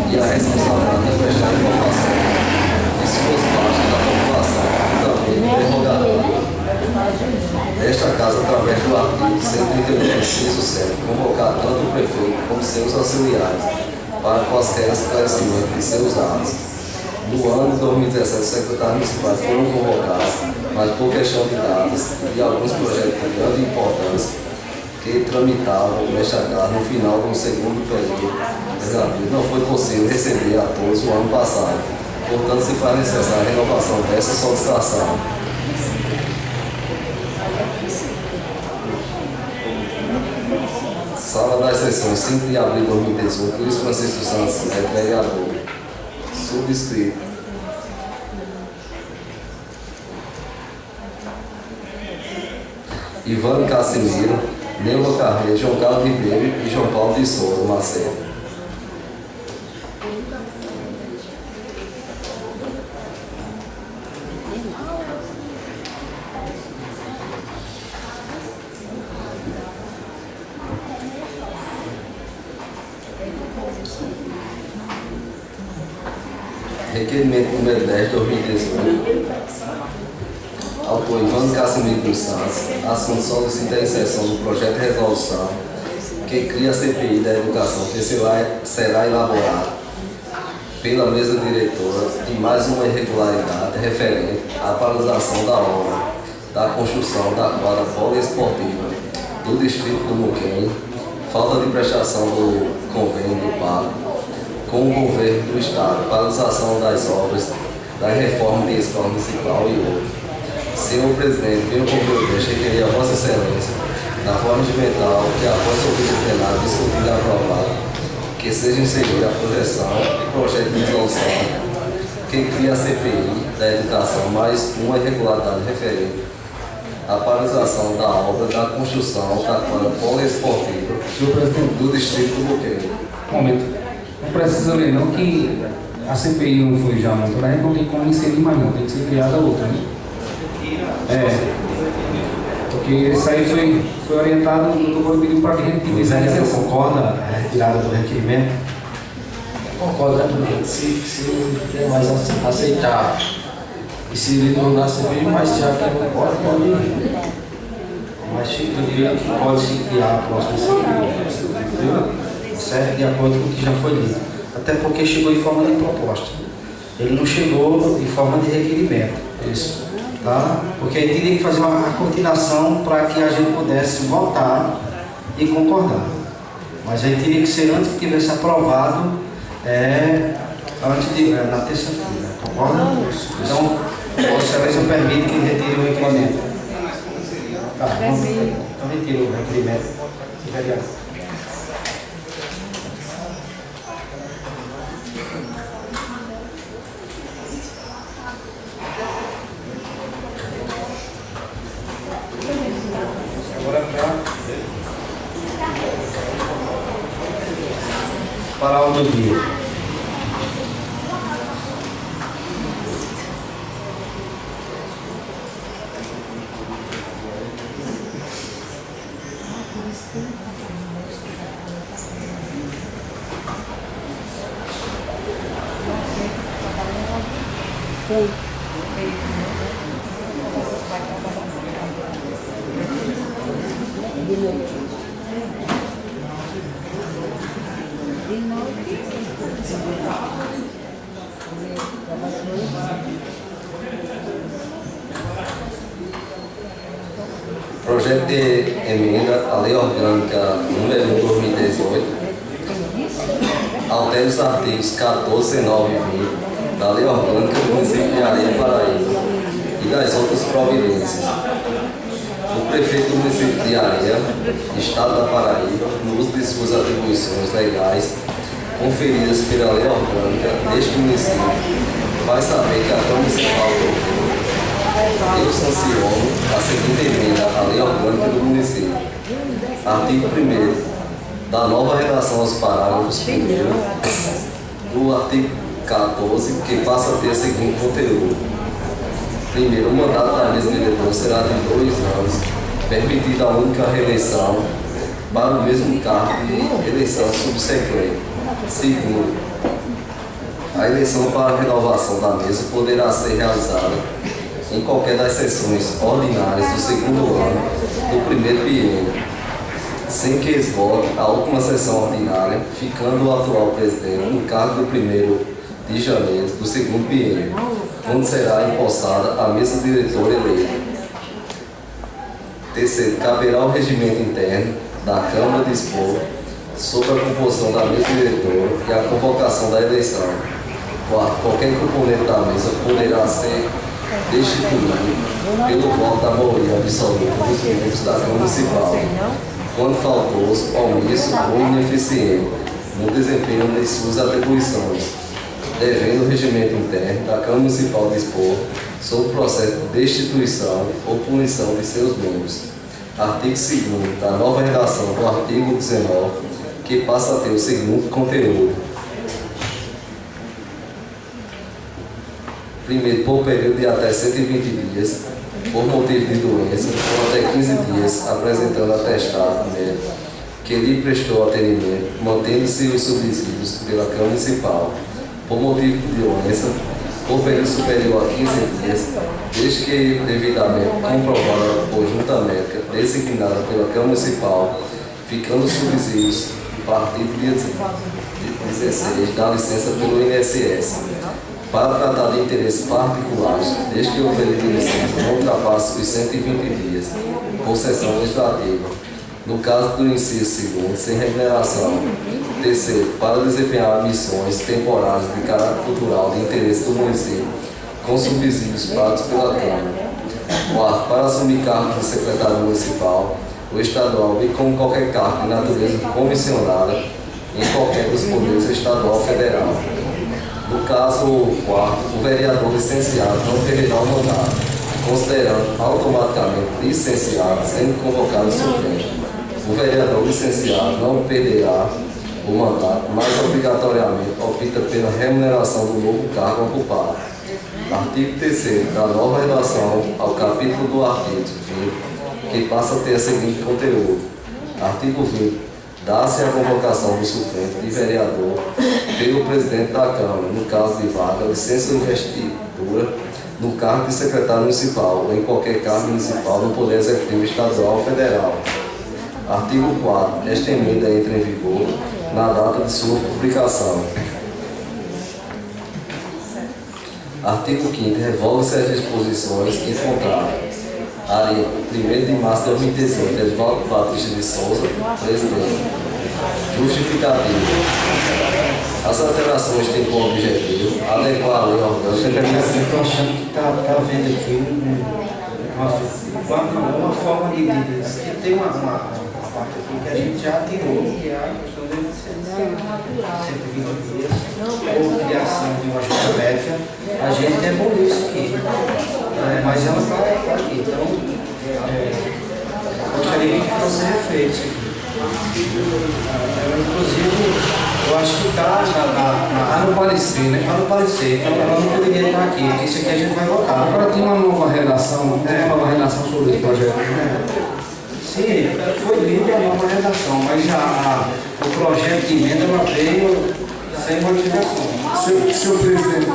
e a responsabilidade de prestar informação de suas pastas da população, também prerrogativa desta Casa, através do artigo 138, inciso 7, convocar tanto o prefeito como seus auxiliares para quaisquer esclarecimento de seus atos. No ano de 2017, os secretários municipais foram convocados, mas por questão de datas e alguns projetos de grande importância que tramitavam nesta casa no final do segundo período legislativo, não foi possível receber a todos o ano passado. Portanto, se faz necessária a renovação dessa solicitação. Sala das Sessões, 5 de abril de 2018, Luiz Francisco Santos Neto, vereador. Subscrito. Ivone Casimiro, Neuma Carreira, João Carlos Ribeiro e João Paulo de Souza Macedo. Requerimento número 10 de 2018. Autor Ivan Casimiro dos Santos. Assunto solicita a inserção do projeto de resolução que cria a CPI da educação, que será elaborada pela mesa diretora de mais uma irregularidade referente à paralisação da obra da construção da quadra poliesportiva do distrito do Muquem, falta de prestação do convênio do PAC com o governo do Estado, paralisação das obras da reforma de escola municipal e outros. Senhor presidente, venho comprometer requerer a Vossa Excelência, na forma regimental, que após o vídeo plenário discutido e aprovado, que seja inserida a projeção e projeto de resolução que cria a CPI da educação, mais uma irregularidade referente à paralisação da obra da construção da quadra poliesportiva do distrito do Buqueiro. Um momento. Não precisa ler não que a CPI não foi já montada, não tem como inserir mais não, tem que ser criada outra, né? Porque isso aí foi orientado, o doutor pediu para que a gente O vereador concorda a retirada do requerimento? Concordo, né, presidente? Se der mais aceitar e se ele não dá CPI, mas já que não pode, pode ir. Mas fica direito que pode se criar a próxima CPI. Certo? De acordo com o que já foi dito. Até porque chegou em forma de proposta. Ele não chegou em forma de requerimento. Isso. Tá? Porque ele teria que fazer uma continuação para que a gente pudesse votar e concordar. Mas aí teria que ser antes que tivesse aprovado, na terça-feira. Concorda? Então, Vossa Excelência permite que retire o requerimento. Tá, então retire o requerimento. Vereador. Para o do dia. Projeto de emenda à Lei Orgânica número 1 de 2018 altera os artigos 14, 19 e 20 da Lei Orgânica do município de Areia, Paraíba e das outras providências. O prefeito do município de Areia, Estado da Paraíba, no uso de suas atribuições legais conferidas pela Lei Orgânica deste município, faz saber que a Câmara Municipal eu sanciono a seguinte emenda à Lei Orgânica do município. Artigo 1º da nova redação aos parágrafos 1º do artigo 14, que passa a ter o seguinte conteúdo. Primeiro, o mandato da mesa diretora será de 2 anos, permitida a única reeleição para o mesmo cargo de eleição subsequente. Segundo, a eleição para a renovação da mesa poderá ser realizada em qualquer das sessões ordinárias do segundo ano do primeiro biênio, sem que esgote a última sessão ordinária, ficando o atual presidente no cargo do 1º de janeiro do segundo biênio, onde será empossada a mesa diretora eleita. Terceiro, caberá ao regimento interno da Câmara dispor sobre a composição da mesa diretora e a convocação da eleição. Quarto, qualquer componente da mesa poderá ser destituído pelo voto da maioria absoluta dos membros da Câmara Municipal, quando faltoso, omisso ou ineficiente no desempenho de suas atribuições, devendo o regimento interno da Câmara Municipal dispor sobre o processo de destituição ou punição de seus membros. Artigo 2º da nova redação do artigo 19, que passa a ter o seguinte conteúdo. Primeiro, por período de até 120 dias, por motivo de doença, ou até 15 dias, apresentando atestado médico que lhe prestou atendimento, mantendo-se os subsídios pela Câmara Municipal. por motivo de doença, por período superior a 15 dias, desde que devidamente comprovada por junta médica designada pela Câmara Municipal, ficando subsídios a partir do dia 16 da licença pelo INSS, para tratar de interesses particulares, desde que o período de licença não ultrapasse os 120 dias, por sessão legislativa. No caso do inciso segundo, sem remuneração. Terceiro, para desempenhar missões temporárias de caráter cultural de interesse do município, com subsídios pagos pela Câmara. Quarto, para assumir cargo de secretário municipal ou estadual, bem como qualquer cargo de natureza comissionada em qualquer dos poderes estadual ou federal. No caso quarto, o vereador licenciado não perderá o mandato, considerando automaticamente licenciado, sendo convocado suplente. O vereador licenciado não perderá o mandato, mas obrigatoriamente opta pela remuneração do novo cargo ocupado. Artigo 3º da nova redação ao capítulo do artigo 20, que passa a ter o seguinte conteúdo. Artigo 20. Dá-se a convocação do suplente de vereador pelo presidente da Câmara, no caso de vaga, licença ou investidura, no cargo de secretário municipal ou em qualquer cargo municipal no Poder Executivo Estadual ou Federal. Artigo 4. Esta emenda entra em vigor na data de sua publicação. Artigo 5º. Revoga-se as disposições em contrato. Área 1º de março de 2018. Edvaldo Batista de Souza, presidente. Justificativo. As alterações têm como objetivo adequar a lei orgânica. Eu estou achando que está vendo aqui uma forma de que tem uma parte aqui que a gente já tirou, que é a questão da eficiência. 120 dias, ou criação de uma junta médica, a gente demoliu isso aqui. Mas ela está aqui. Então, gostaria que fosse refeito isso aqui. Inclusive, eu acho que está no parecer, né? Está no parecer, então ela não poderia estar aqui, porque isso aqui a gente vai votar. Agora tem uma nova redação, sobre esse projeto. Sim, foi lido a nova redação, mas o projeto de emenda ela veio sem modificação. Senhor presidente,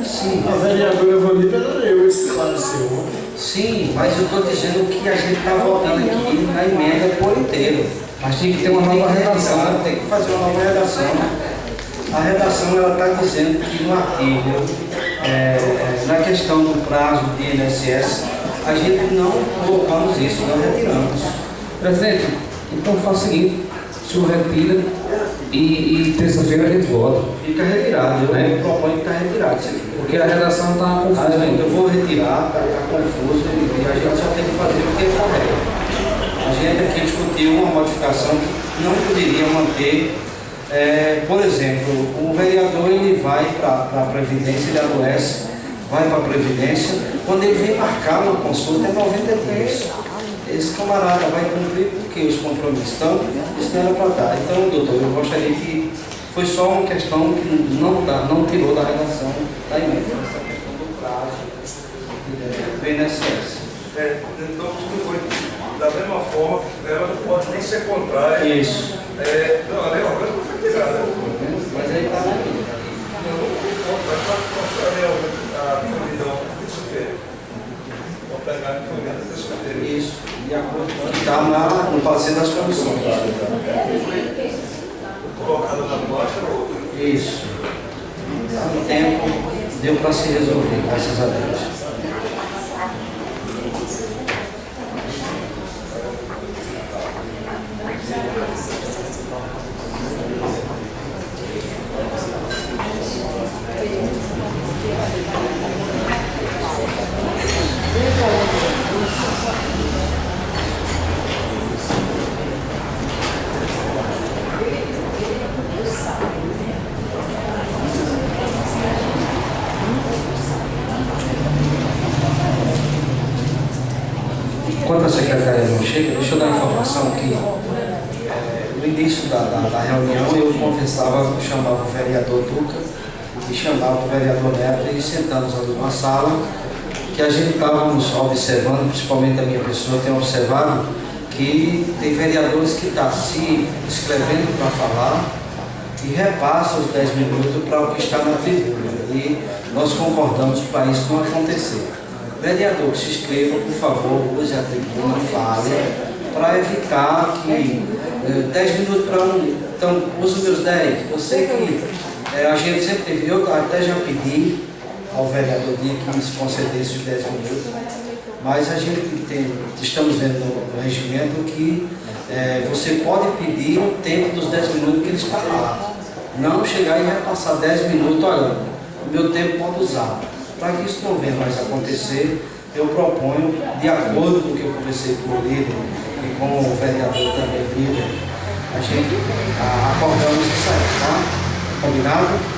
Sim, a vereadora Vanita não leu esse parecer. sim, mas eu estou dizendo que a gente está votando aqui na emenda por inteiro. Mas tem que ter uma nova redação. Tem que fazer uma nova redação. A redação ela está dizendo que no artigo, na questão do prazo de INSS, a gente não colocamos isso, nós retiramos. Presidente, então faz o seguinte, o senhor retira e terça-feira a gente vota. Fica retirado, eu proponho que está retirado isso aqui. Porque a redação está confusa ainda. Eu vou retirar, está confuso e a gente só tem que fazer o que é correto. A gente aqui discutiu uma modificação que não poderia manter, por exemplo, o vereador ele vai para a Previdência, ele adoece, vai para a Previdência, quando ele vem marcar uma consulta é 90 dias. Esse camarada vai cumprir porque os compromissos estão, isso não era para dar. Então, doutor, eu gostaria que foi só uma questão que não tirou da redação da emenda, essa questão do prazo do INSS. Então, da mesma forma, ela não pode nem ser contrária. Isso. Não, a lei orgânica não foi tirada. Mas aí está aqui. A provisão terça-feira. Vou pegar a encomenda terça-feira. Isso. E a coisa que está no parecer das comissões. Colocada na planta. Isso. No tempo, deu para se resolver, graças a Deus. Enquanto a secretaria não chega, deixa eu dar a informação que no início da reunião eu conversava, eu chamava o vereador Duca e chamava o vereador Neto e sentamos ali numa sala que a gente estávamos observando, principalmente a minha pessoa tem observado que tem vereadores que estão se inscrevendo para falar e repassa os 10 minutos para o que está na tribuna. E nós concordamos para isso não acontecer. Vereador, que se inscreva, por favor, use a tribuna, fale, para evitar que 10 minutos para um. Então, use os meus 10. Eu sei que a gente sempre teve, eu até já pedi ao vereador que se concedesse os 10 minutos, mas a gente estamos vendo no regimento que você pode pedir o tempo dos 10 minutos que ele está lá. Não chegar e repassar 10 minutos, olha, o meu tempo pode usar. Para que isso não venha mais acontecer, eu proponho, de acordo com o que eu conversei com o líder e com o vereador também, líder, a gente acordamos isso aí, tá? Combinado?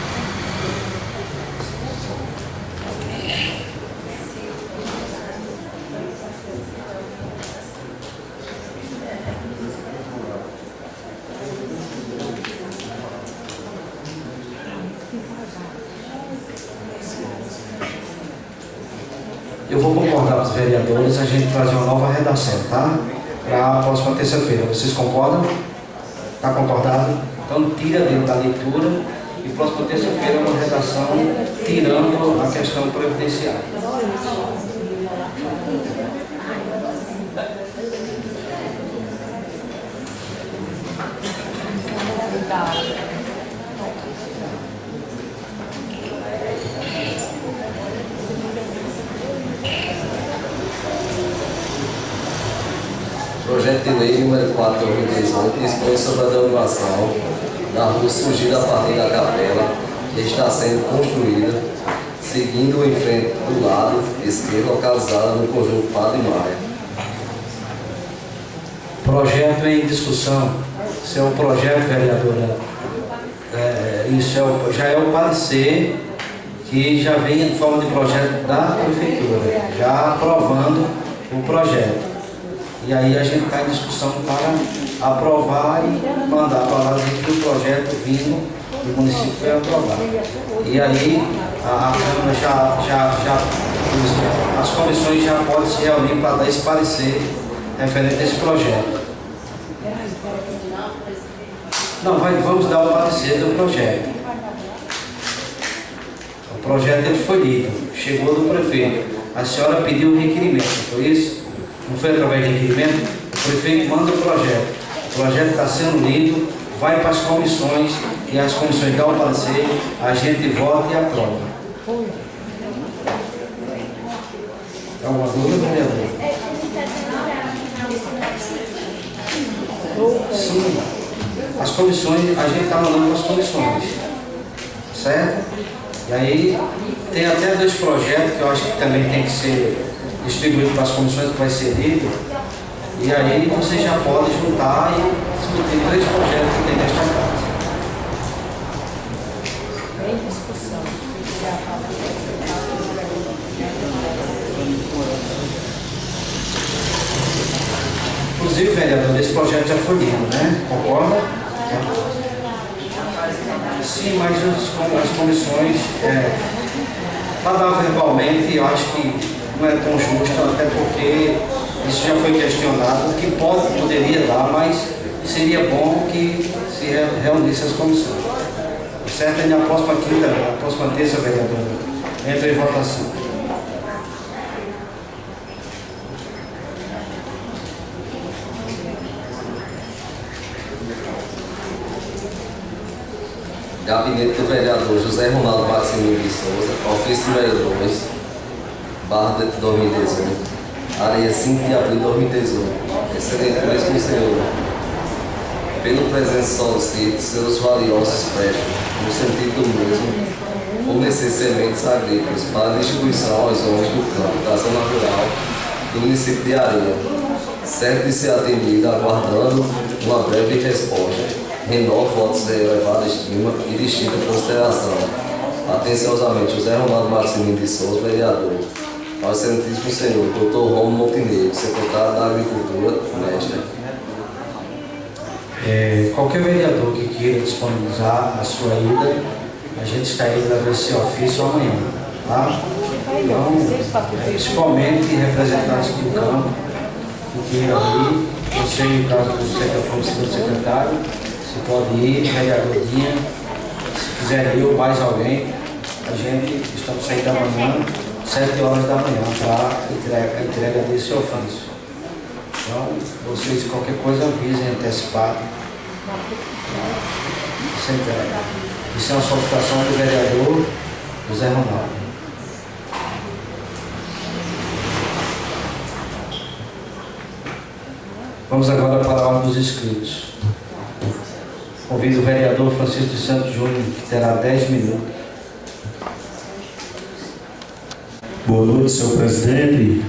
Eu vou concordar com os vereadores, a gente trazer uma nova redação, tá? Para a próxima terça-feira. Vocês concordam? Está concordado? Então tira dentro da leitura e próxima terça-feira uma redação tirando a questão previdenciária. Projeto de lei número 4 de 2018 dispõe sobre a delimitação da rua surgida a partir da capela que está sendo construída, seguindo em frente do lado esquerdo, localizada no conjunto Padre Maia. Projeto em discussão. Isso é um projeto, vereadora. Já é o parecer que já vem em forma de projeto da prefeitura, já aprovando o projeto. E aí a gente está em discussão para aprovar e mandar para lá que o projeto vindo do município foi aprovado. E aí a Câmara as comissões já podem se reunir para dar esse parecer referente a esse projeto. Não, vamos dar o parecer do projeto. O projeto ele foi lido, chegou do prefeito. A senhora pediu o requerimento, foi isso? Não foi através de requerimento? O prefeito manda o projeto. O projeto está sendo lido, vai para as comissões e as comissões dão o parecer, a gente vota e aprova. Alguma dúvida, vereador? Sim. As comissões, a gente está mandando para as comissões. Certo? E aí, tem até 2 projetos que eu acho que também tem que ser distribuído para as comissões, que vai ser lido. E aí você já pode juntar e discutir 3 projetos que tem nesta casa. Inclusive, vereador, esse projeto já foi lido, né? Concorda? Sim, mas as comissões, para dar verbalmente, eu acho que não é tão justo, até porque isso já foi questionado, que poderia dar, mas seria bom que se reunisse as comissões. Certo? E na próxima quinta, na próxima terça, vereador, entra em votação. Gabinete do vereador José Ronaldo Maximiliano de Souza, ofício número 2, barra de 2018, área 5 de abril de 2018. Excelentíssimo Senhor, pelo presente solicito seus valiosos préstimos, no sentido do mesmo, fornecer sementes agrícolas para distribuição aos homens do campo da zona rural do município de Areia, certo de ser atendido, aguardando uma breve resposta. Renovo votos de elevada estima e distinta consideração. Atenciosamente, José Ronaldo Maximiliano de Souza, vereador. Ao excelentíssimo senhor, Dr. Romulo Montenegro, secretário da Agricultura, mestre. Qualquer vereador que queira disponibilizar a sua ida, a gente está aí para ver esse ofício amanhã, tá? Então, principalmente representantes do campo, que queiram ir, você, no caso do secretário, se Você pode ir, vereador Dinha, se quiser ir ou mais alguém, a gente estamos saindo amanhã, 7 horas da manhã, para a entrega desse ofício. Então, vocês, qualquer coisa, avisem antecipado. Essa entrega. Isso é uma solicitação do vereador José Ronaldo. Vamos agora para a ordem dos inscritos. Convido o vereador Francisco de Santos Júnior, que terá 10 minutos. Boa noite, senhor presidente,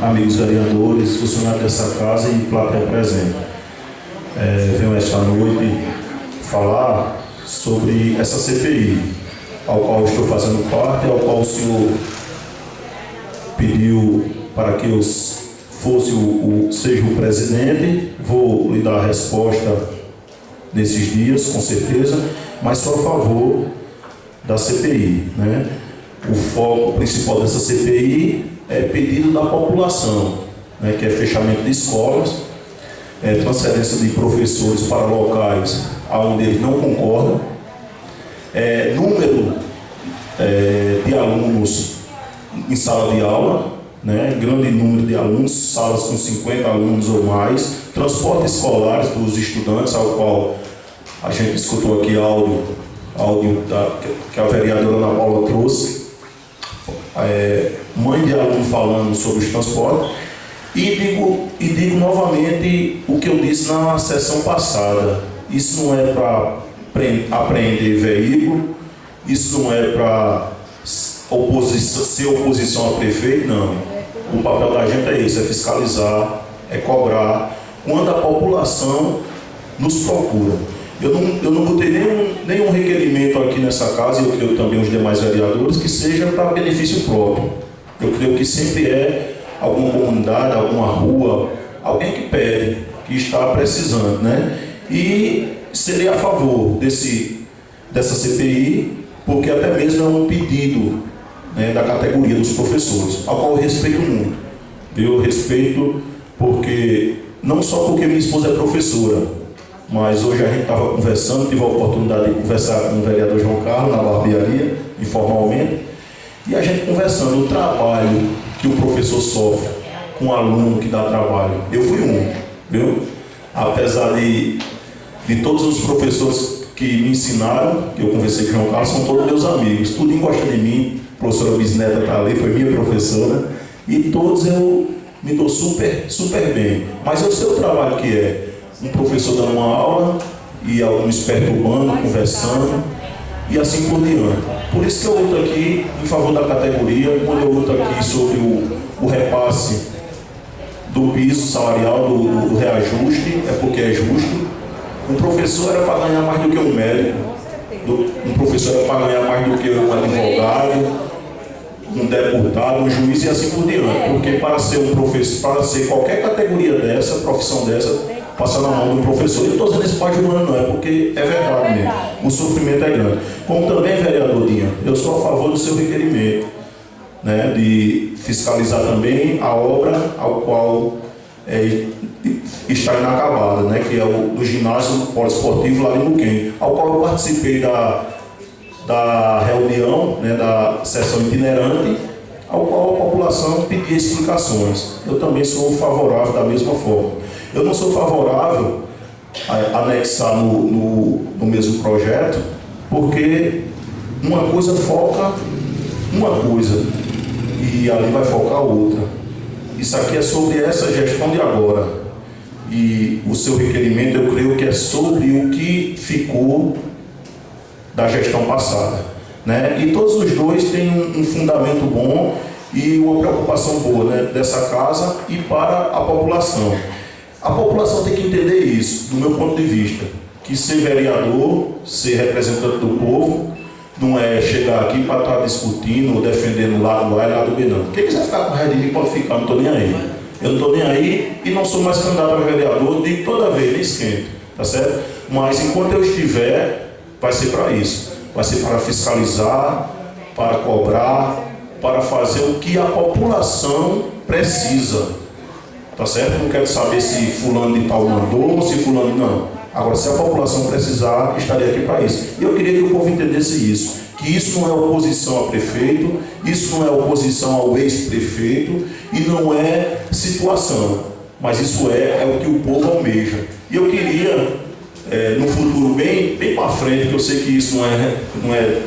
amigos vereadores, funcionários dessa casa e plateia presente. Venho esta noite falar sobre essa CPI, ao qual estou fazendo parte, ao qual o senhor pediu para que eu seja o presidente. Vou lhe dar a resposta nesses dias, com certeza, mas sou a favor da CPI, né? O foco principal dessa CPI é pedido da população, né, que é fechamento de escolas, transferência de professores para locais onde eles não concordam, número de alunos em sala de aula, né, grande número de alunos, salas com 50 alunos ou mais, transporte escolar dos estudantes, ao qual a gente escutou aqui áudio que a vereadora Ana Paula trouxe, mãe de aluno falando sobre os transportes, e digo novamente o que eu disse na sessão passada: isso não é para apreender veículo, isso não é para ser oposição a prefeito, não. O papel da gente é esse, é fiscalizar, é cobrar, quando a população nos procura. Eu não botei nenhum requerimento aqui nessa casa, e eu creio também os demais vereadores, que seja para benefício próprio. Eu creio que sempre é alguma comunidade, alguma rua, alguém que pede, que está precisando, né? E serei a favor dessa CPI, porque até mesmo é um pedido, né, da categoria dos professores, ao qual eu respeito muito. Eu respeito não só porque minha esposa é professora, mas hoje a gente estava conversando, tive a oportunidade de conversar com o vereador João Carlos na barbearia, informalmente, e a gente conversando o trabalho que o professor sofre com o aluno que dá trabalho. Eu fui viu? Apesar de todos os professores que me ensinaram, que eu conversei com o João Carlos, são todos meus amigos, tudo gosta de mim. A professora Bisneta está ali, foi minha professora, e todos eu me dou super bem. Mas eu sei o trabalho que é um professor dando uma aula e alunos perturbando, conversando e assim por diante. Por isso que eu luto aqui em favor da categoria, quando eu luto aqui sobre o repasse do piso salarial, do reajuste, é porque é justo. Um professor era para ganhar mais do que um médico, um professor era para ganhar mais do que um advogado, um deputado, um juiz e assim por diante. Porque para ser um professor, para ser qualquer categoria dessa, profissão dessa, passa na mão do professor. E eu estou dizendo isso para ajudando, não é, porque é verdade mesmo. O sofrimento é grande. Como também, vereador Dinha, eu sou a favor do seu requerimento, né, de fiscalizar também a obra ao qual está inacabada, né, que é o do ginásio poliesportivo lá em Luquem, ao qual eu participei da reunião, né, da sessão itinerante, ao qual a população pedia explicações. Eu também sou favorável da mesma forma. Eu não sou favorável a anexar no mesmo projeto, porque uma coisa foca uma coisa e ali vai focar outra. Isso aqui é sobre essa gestão de agora. E o seu requerimento, eu creio que é sobre o que ficou da gestão passada, né? E todos os dois têm um fundamento bom e uma preocupação boa, né, dessa casa e para a população. A população tem que entender isso, do meu ponto de vista, que ser vereador, ser representante do povo, não é chegar aqui para estar discutindo ou defendendo lado A e lado B, não. Quem quiser ficar com raiva de mim pode ficar, não estou nem aí. Eu não estou nem aí e não sou mais candidato a vereador, digo toda vez, nem esquento, tá certo? Mas enquanto eu estiver, vai ser para isso. Vai ser para fiscalizar, para cobrar, para fazer o que a população precisa. Tá certo? Não quero saber se fulano de tal mandou, se fulano não. Agora, se a população precisar, estaria aqui para isso. E eu queria que o povo entendesse isso, que isso não é oposição a prefeito, isso não é oposição ao ex-prefeito e não é situação, mas isso é o que o povo almeja. E eu queria, no futuro bem para frente, que eu sei que isso não é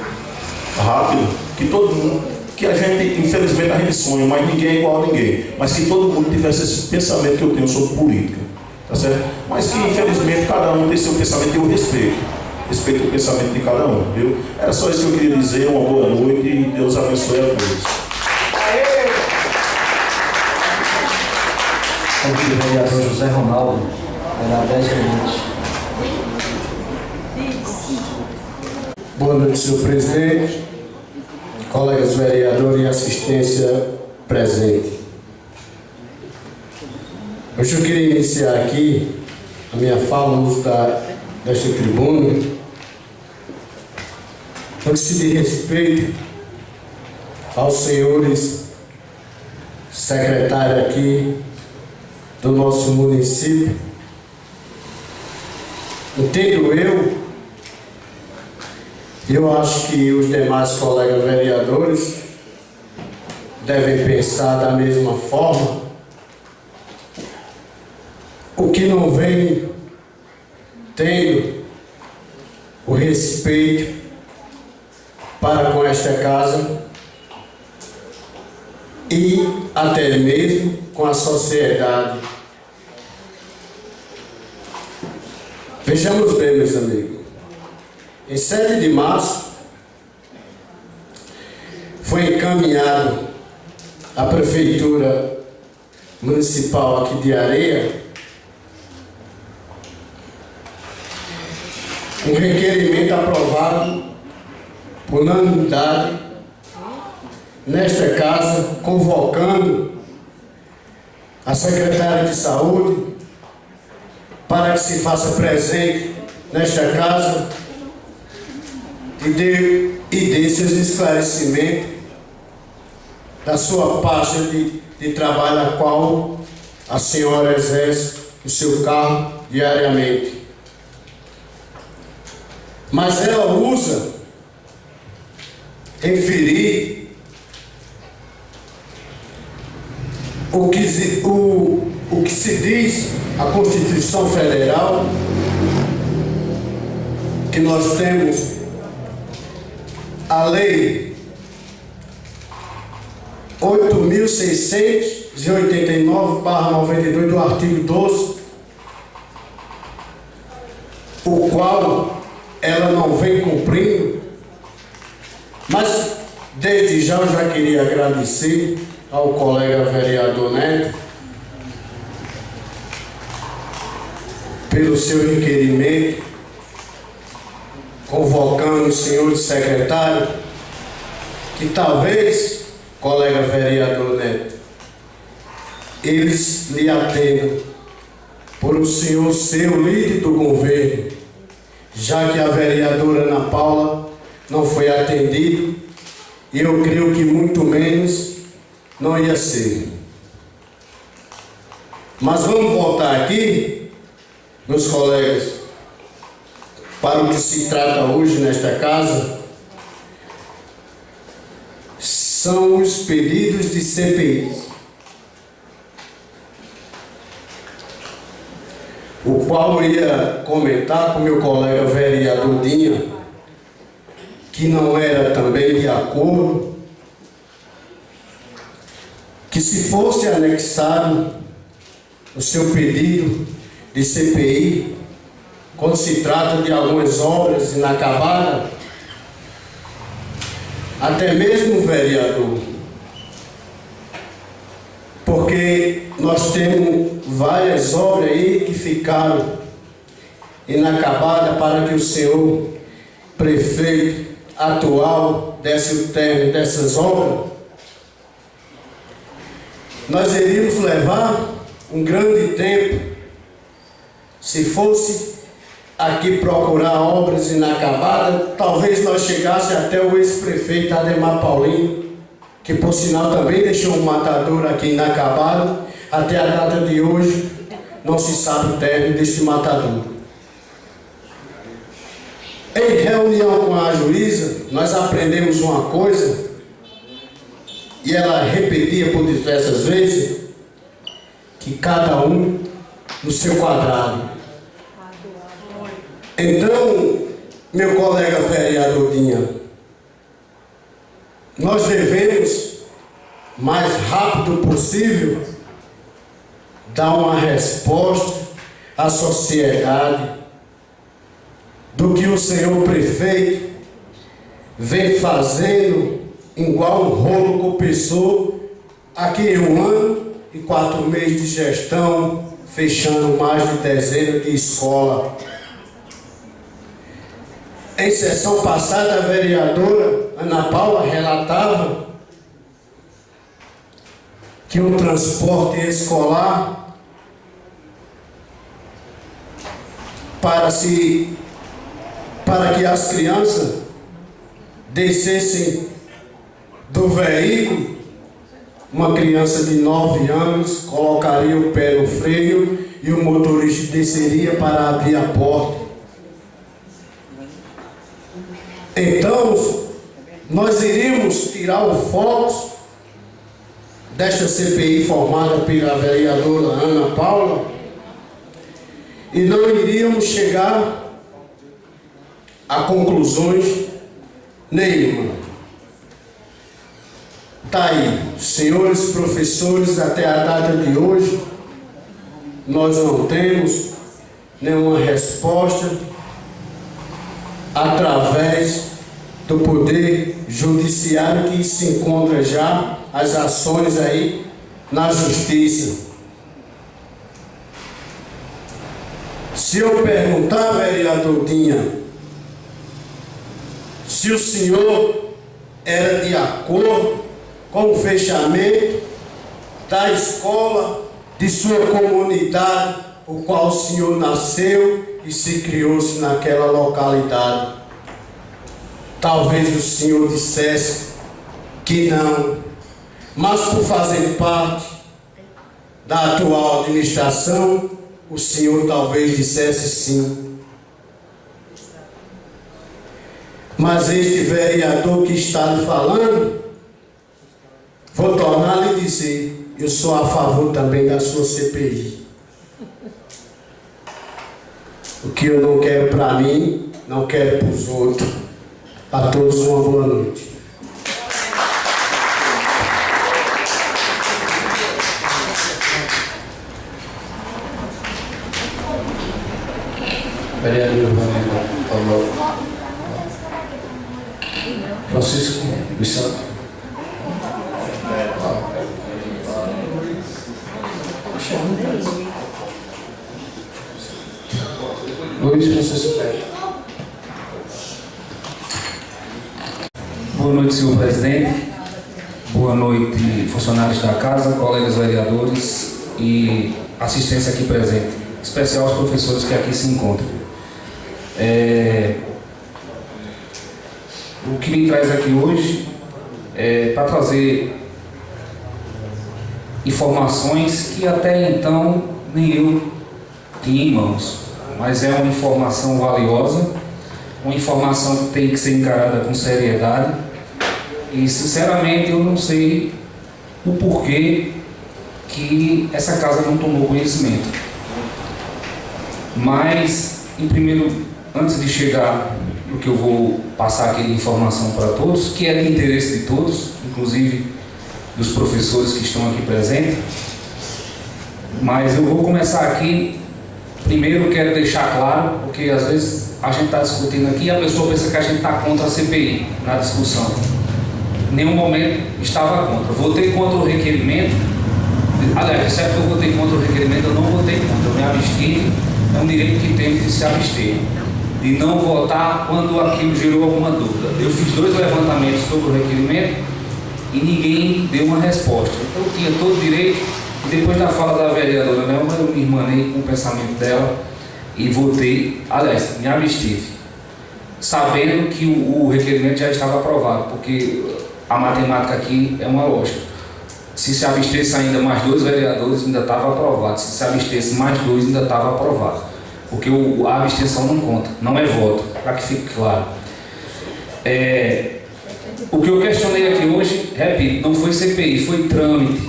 rápido, que todo mundo, que a gente, infelizmente a gente sonha, mas ninguém é igual a ninguém, mas que todo mundo tivesse esse pensamento que eu tenho sobre política, tá certo? Mas que infelizmente cada um tem seu pensamento e eu respeito o pensamento de cada um, viu? Era só isso que eu queria dizer, uma boa noite e Deus abençoe a todos. Convido o vereador José Ronaldo, terá 10 minutos. Boa noite, senhor presidente, colegas vereadores e assistência presente. Hoje eu queria iniciar aqui a minha fala no uso desta tribuna, no que se diz respeito aos senhores secretários aqui do nosso município. Entendo eu acho que os demais colegas vereadores devem pensar da mesma forma. O que não vem tendo o respeito para com esta casa e até mesmo com a sociedade. Vejamos bem, meus amigos. Em 7 de março, foi encaminhado à Prefeitura Municipal aqui de Areia um requerimento aprovado por unanimidade nesta casa, convocando a Secretária de Saúde para que se faça presente nesta casa e dê seus esclarecimentos da sua pasta de trabalho a qual a senhora exerce o seu cargo diariamente. Mas ela usa inferir o que se diz a Constituição Federal, que nós temos a Lei 8.689/92 do artigo 12, o qual ela não vem cumprindo. Mas desde já eu já queria agradecer ao colega vereador Neto pelo seu requerimento, convocando os senhores secretários, que talvez, colega vereador Neto, eles lhe atendam por o senhor ser o líder do governo, já que a vereadora Ana Paula não foi atendida, e eu creio que muito menos não ia ser. Mas vamos voltar aqui, meus colegas, para o que se trata hoje nesta casa. São os pedidos de CPI, o qual eu ia comentar com meu colega vereador Dinha, que não era também de acordo, que se fosse anexado o seu pedido de CPI, quando se trata de algumas obras inacabadas, até mesmo vereador, porque nós temos várias obras aí que ficaram inacabadas para que o senhor prefeito atual desse o término dessas obras. Nós iríamos levar um grande tempo se fosse aqui procurar obras inacabadas. Talvez nós chegasse até o ex-prefeito Ademar Paulino, que por sinal também deixou um matador aqui inacabado. Até a data de hoje não se sabe o término deste matador. Em reunião com a juíza, nós aprendemos uma coisa, e ela repetia por diversas vezes, que cada um no seu quadrado. Então, meu colega vereador Dinha, nós devemos, mais rápido possível, dar uma resposta à sociedade do que o senhor prefeito vem fazendo igual um rolo com pessoa aqui em 1 ano e 4 meses de gestão, fechando mais de dezenas de escolas. Em sessão passada, a vereadora Ana Paula relatava que o transporte escolar para que as crianças descessem do veículo, uma criança de 9 anos colocaria o pé no freio e o motorista desceria para abrir a porta. Então, nós iríamos tirar o foco desta CPI formada pela vereadora Ana Paula e não iríamos chegar a conclusões nenhuma. Está aí, senhores professores, até a data de hoje, nós não temos nenhuma resposta através do Poder Judiciário, que se encontra já as ações aí na Justiça. Se eu perguntar, vereador Dinha, se o senhor era de acordo com o fechamento da escola de sua comunidade, o qual o senhor nasceu e se criou-se naquela localidade, talvez o senhor dissesse que não, mas por fazer parte da atual administração, o senhor talvez dissesse sim. Mas este vereador que está lhe falando, vou tornar a lhe dizer, eu sou a favor também da sua CPI. O que eu não quero para mim, não quero para os outros. A todos uma boa noite. Vereador Francisco dos Santos. Luiz Francisco Pérez. Boa noite, senhor presidente. Boa noite, funcionários da casa, colegas vereadores e assistência aqui presente, em especial os professores que aqui se encontram. O que me traz aqui hoje é para trazer informações que até então nem eu tinha em mãos, mas é uma informação valiosa, uma informação que tem que ser encarada com seriedade e, sinceramente, eu não sei o porquê que essa casa não tomou conhecimento. Mas, antes de chegar no que eu vou passar aqui de informação para todos, que é de interesse de todos, inclusive dos professores que estão aqui presentes, mas eu vou começar aqui. Primeiro quero deixar claro, porque às vezes a gente está discutindo aqui e a pessoa pensa que a gente está contra a CPI na discussão. Em nenhum momento estava contra. Votei contra o requerimento. Aliás, certo que eu votei contra o requerimento, eu não votei contra, eu me abstive. É um direito que tem de se abster, de não votar quando aquilo gerou alguma dúvida. Eu fiz 2 levantamentos sobre o requerimento e ninguém deu uma resposta. Então eu tinha todo o direito, e depois da fala da vereadora Nelma, eu me irmanei com o pensamento dela e votei, aliás, me abstive, sabendo que o requerimento já estava aprovado, porque a matemática aqui é uma lógica. Se abstesse ainda mais 2 vereadores, ainda estava aprovado. Se abstesse mais 2, ainda estava aprovado. porque a abstenção não conta, não é voto, para que fique claro. O que eu questionei aqui hoje, repito, não foi CPI, foi trâmite.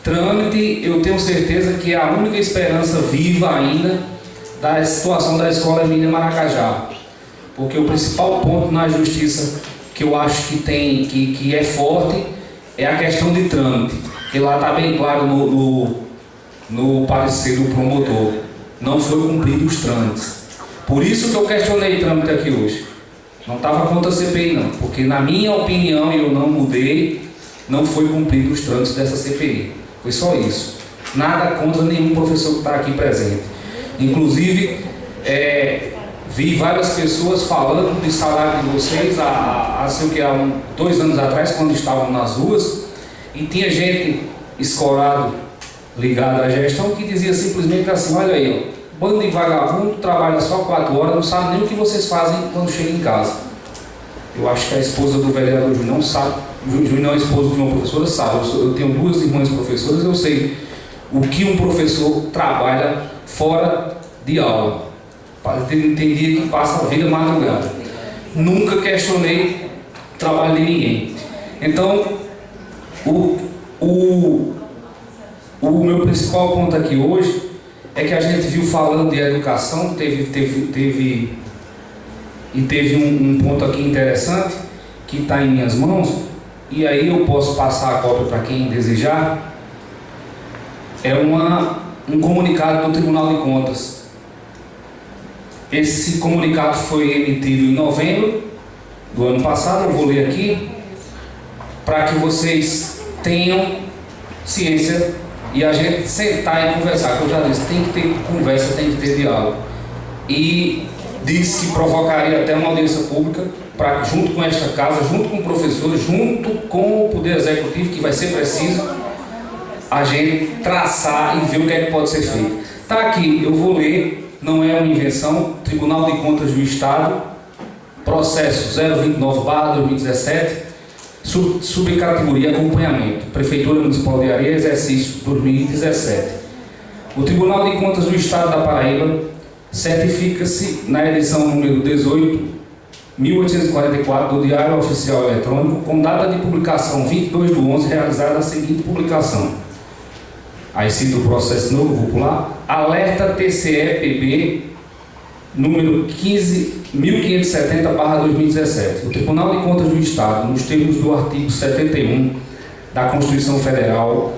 Trâmite, eu tenho certeza que é a única esperança viva ainda da situação da Escola Emília Maracajá. Porque o principal ponto na justiça que eu acho que é forte é a questão de trâmite, que lá está bem claro no parecer do promotor, não foi cumprido os trâmites. Por isso que eu questionei trâmite aqui hoje. Não estava contra a CPI não, porque na minha opinião, e eu não mudei, não foi cumprido os trâmites dessa CPI. Foi só isso. Nada contra nenhum professor que está aqui presente. Inclusive, vi várias pessoas falando de salário de vocês há 2 anos atrás, quando estavam nas ruas, e tinha gente escorado, ligada à gestão, que dizia simplesmente assim: olha aí, ó, bando de vagabundo, trabalha só 4 horas, não sabe nem o que vocês fazem quando chegam em casa. Eu acho que a esposa do vereador Júnior não sabe, Júnior, a esposa de uma professora, sabe. Eu tenho 2 irmãs professoras, eu sei o que um professor trabalha fora de aula. Tem dia que passa a vida madrugada. Nunca questionei o trabalho de ninguém. Então, o meu principal ponto aqui hoje é que a gente viu falando de educação, teve um ponto aqui interessante que está em minhas mãos, e aí eu posso passar a cópia para quem desejar. É um comunicado do Tribunal de Contas. Esse comunicado foi emitido em novembro do ano passado. Eu vou ler aqui para que vocês tenham ciência e a gente sentar e conversar. Como eu já disse, tem que ter conversa, tem que ter diálogo. E disse que provocaria até uma audiência pública para, junto com esta casa, junto com o professor, junto com o Poder Executivo, que vai ser preciso, a gente traçar e ver o que é que pode ser feito. Está aqui, eu vou ler. Não é uma invenção. Tribunal de Contas do Estado, processo 029/2017, subcategoria acompanhamento, Prefeitura Municipal de Areia, exercício 2017. O Tribunal de Contas do Estado da Paraíba certifica-se na edição número 18.844 do Diário Oficial Eletrônico, com data de publicação 22/11, realizada a seguinte publicação. Aí cito o processo novo, vou pular. Alerta TCE-PB número 15.570/2017. O Tribunal de Contas do Estado, nos termos do artigo 71 da Constituição Federal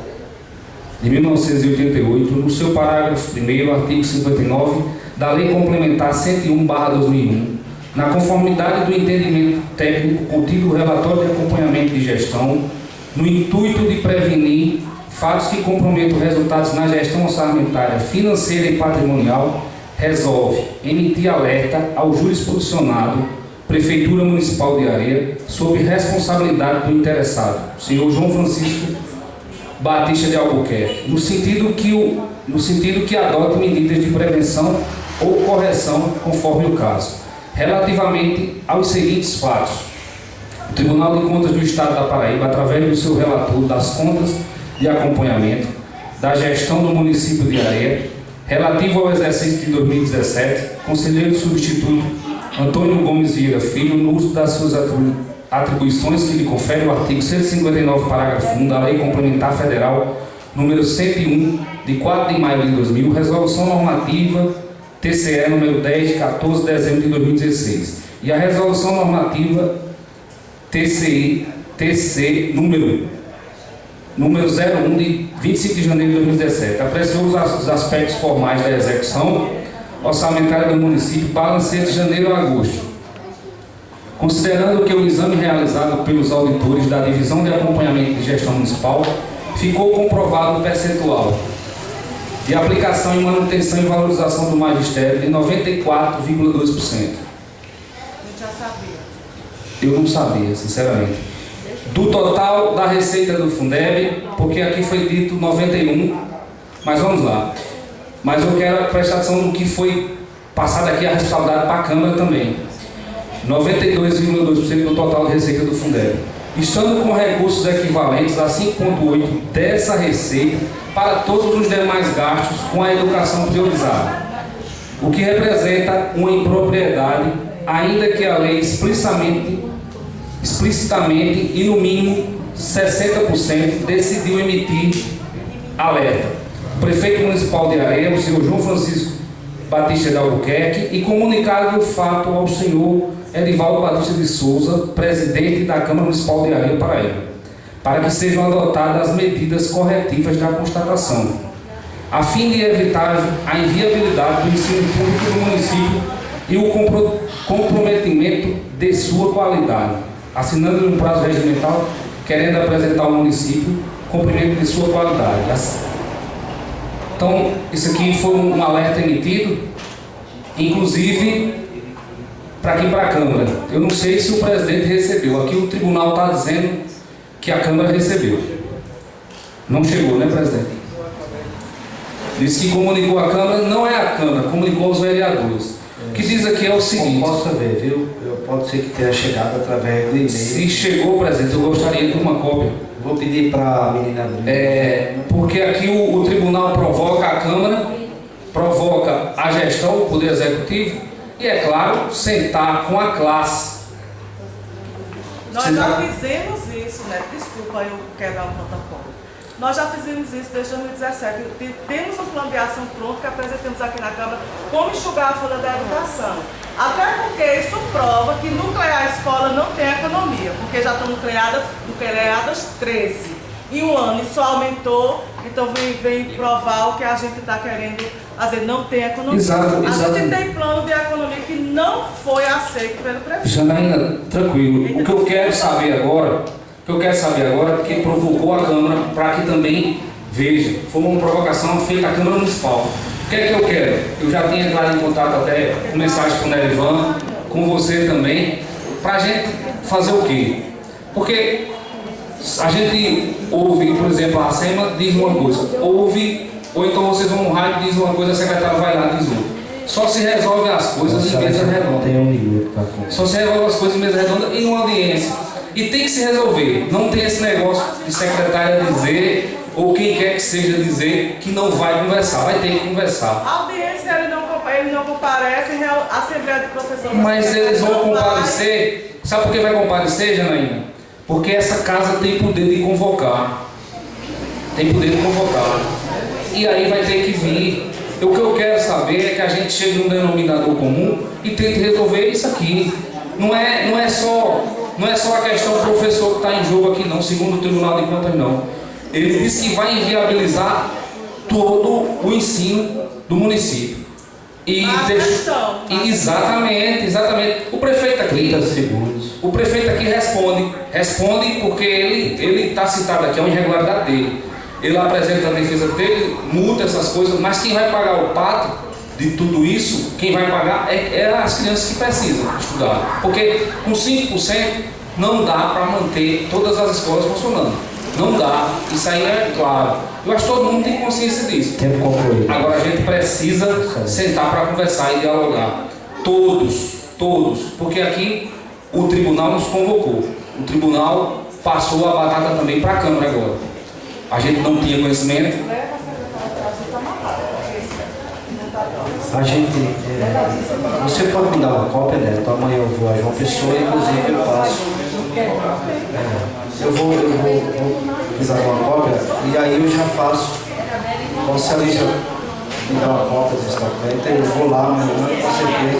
de 1988, no seu parágrafo 1º, artigo 59 da Lei Complementar 101/2001, na conformidade do entendimento técnico contido no relatório de acompanhamento de gestão, no intuito de prevenir fatos que comprometam resultados na gestão orçamentária, financeira e patrimonial, resolve emitir alerta ao jurisposicionado, Prefeitura Municipal de Areia, sob responsabilidade do interessado, senhor João Francisco Batista de Albuquerque, no sentido que adote medidas de prevenção ou correção, conforme o caso, relativamente aos seguintes fatos. O Tribunal de Contas do Estado da Paraíba, através do seu relator das contas de acompanhamento da gestão do município de Areia, relativo ao exercício de 2017, conselheiro substituto Antônio Gomes Vieira Filho, no uso das suas atribuições que lhe confere o artigo 159, parágrafo 1 da Lei Complementar Federal número 101, de 4 de maio de 2000, resolução normativa TCE número 10, de 14 de dezembro de 2016, e a resolução normativa TC número 01, de 25 de janeiro de 2017, apreciou os aspectos formais da execução orçamentária do município, balancete de janeiro a agosto, considerando que o exame realizado pelos auditores da Divisão de Acompanhamento de Gestão Municipal ficou comprovado o percentual de aplicação e manutenção e valorização do magistério de 94,2%. Eu não sabia, sinceramente. Do total da receita do Fundeb, porque aqui foi dito 91, mas vamos lá. Mas eu quero prestar atenção no que foi passado aqui, a responsabilidade para a Câmara também. 92,2% do total da receita do Fundeb. estando com recursos equivalentes a 5,8% dessa receita para todos os demais gastos com a educação priorizada, o que representa uma impropriedade, ainda que a lei explicitamente e no mínimo 60% decidiu emitir alerta. O prefeito municipal de Areia, o senhor João Francisco Batista de Albuquerque, e comunicado o fato ao senhor Edivaldo Batista de Souza, presidente da Câmara Municipal de Areia, Paraíba, para que sejam adotadas as medidas corretivas da constatação, a fim de evitar a inviabilidade do ensino público do município e o comprometimento de sua qualidade, assinando um prazo regimental, querendo apresentar ao município cumprimento de sua qualidade. Então, isso aqui foi um alerta emitido, inclusive para aqui para a Câmara. Eu não sei se o presidente recebeu. Aqui o tribunal está dizendo que a Câmara recebeu. Não chegou, né, presidente? Disse que comunicou a Câmara, não é a Câmara, comunicou aos vereadores. O que diz aqui é o seguinte... Posso ver, viu? Pode ser que tenha chegado através do e-mail. Se chegou, presidente, eu gostaria de uma cópia. Vou pedir para a menina abrir. Porque aqui o tribunal provoca a Câmara, provoca a gestão, o Poder Executivo, e, é claro, sentar com a classe. Nós já fizemos isso, né? Desculpa, eu quero dar um protocolo. Nós já fizemos isso desde 2017. Temos um plano de ação pronto que apresentamos aqui na Câmara, como enxugar a folha da educação. Até porque isso prova que nuclear a escola não tem economia, porque já estão nucleadas 13. Em um ano isso aumentou, então vem provar o que a gente está querendo fazer, não tem economia. Exato. A gente tem plano de economia que não foi aceito pelo prefeito. Janaína, tranquilo. O que eu quero saber agora, porque provocou a Câmara para que também veja, foi uma provocação feita à Câmara Municipal. O que é que eu quero? Eu já tinha entrado em contato até com mensagem com o Nerivan, com você também, para a gente fazer o quê? Porque a gente ouve, por exemplo, a SEMA diz uma coisa, ouve, ou então vocês vão no rádio e diz uma coisa, a secretária vai lá e diz outra. Só se resolve as coisas em mesa redonda. Só se resolve as coisas em mesa redonda e numa audiência. E tem que se resolver. Não tem esse negócio de secretária dizer, ou quem quer que seja dizer, que não vai conversar. Vai ter que conversar. A audiência, ele não comparece, a Assembleia de Professores... Mas eles vão comparecer. Sabe por que vai comparecer, Janaína? Porque essa casa tem poder de convocar. Tem poder de convocar. E aí vai ter que vir. O que eu quero saber é que a gente chegue num denominador comum e tente resolver isso aqui. Não é só a questão do professor que está em jogo aqui não, segundo o Tribunal de Contas não. Ele disse que vai inviabilizar todo o ensino do município. Exatamente. O prefeito aqui, 30 segundos. O prefeito aqui responde porque ele está citado aqui, é uma irregularidade dele. Ele apresenta a defesa dele, multa essas coisas, mas quem vai pagar o pato de tudo isso, quem vai pagar é as crianças que precisam estudar. Porque com 5% não dá para manter todas as escolas funcionando. Não dá, isso aí é claro. Eu acho que todo mundo tem consciência disso. Tempo concluído. Agora a gente precisa sentar para conversar e dialogar. Todos. Porque aqui o tribunal nos convocou. O tribunal passou a batata também para a Câmara agora. A gente não tinha conhecimento. Você pode me dar uma cópia, né? Então amanhã eu vou a João Pessoa, inclusive eu passo. Eu vou precisar de uma cópia e aí eu já faço. Então se a Lígia me dá uma cópia desse documento, eu vou lá amanhã, com certeza.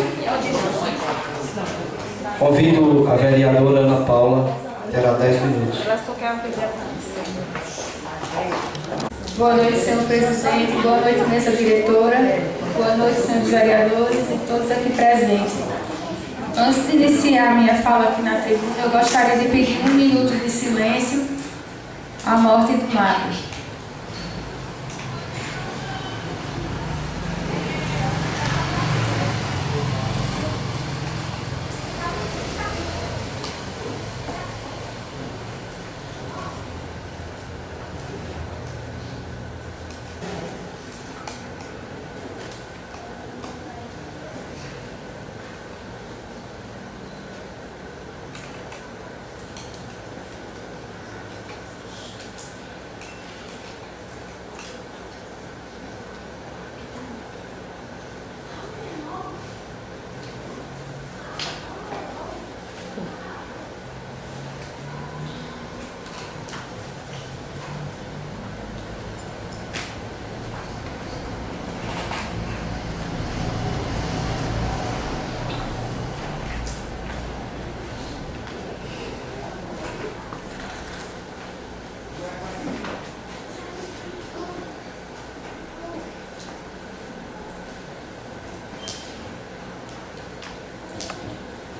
Convido a vereadora Ana Paula, terá 10 minutos. Boa noite, senhor presidente. Boa noite, mesa diretora. Boa noite, senhores vereadores e todos aqui presentes. Antes de iniciar minha fala aqui na tribuna, eu gostaria de pedir 1 minuto de silêncio à morte do Marcos.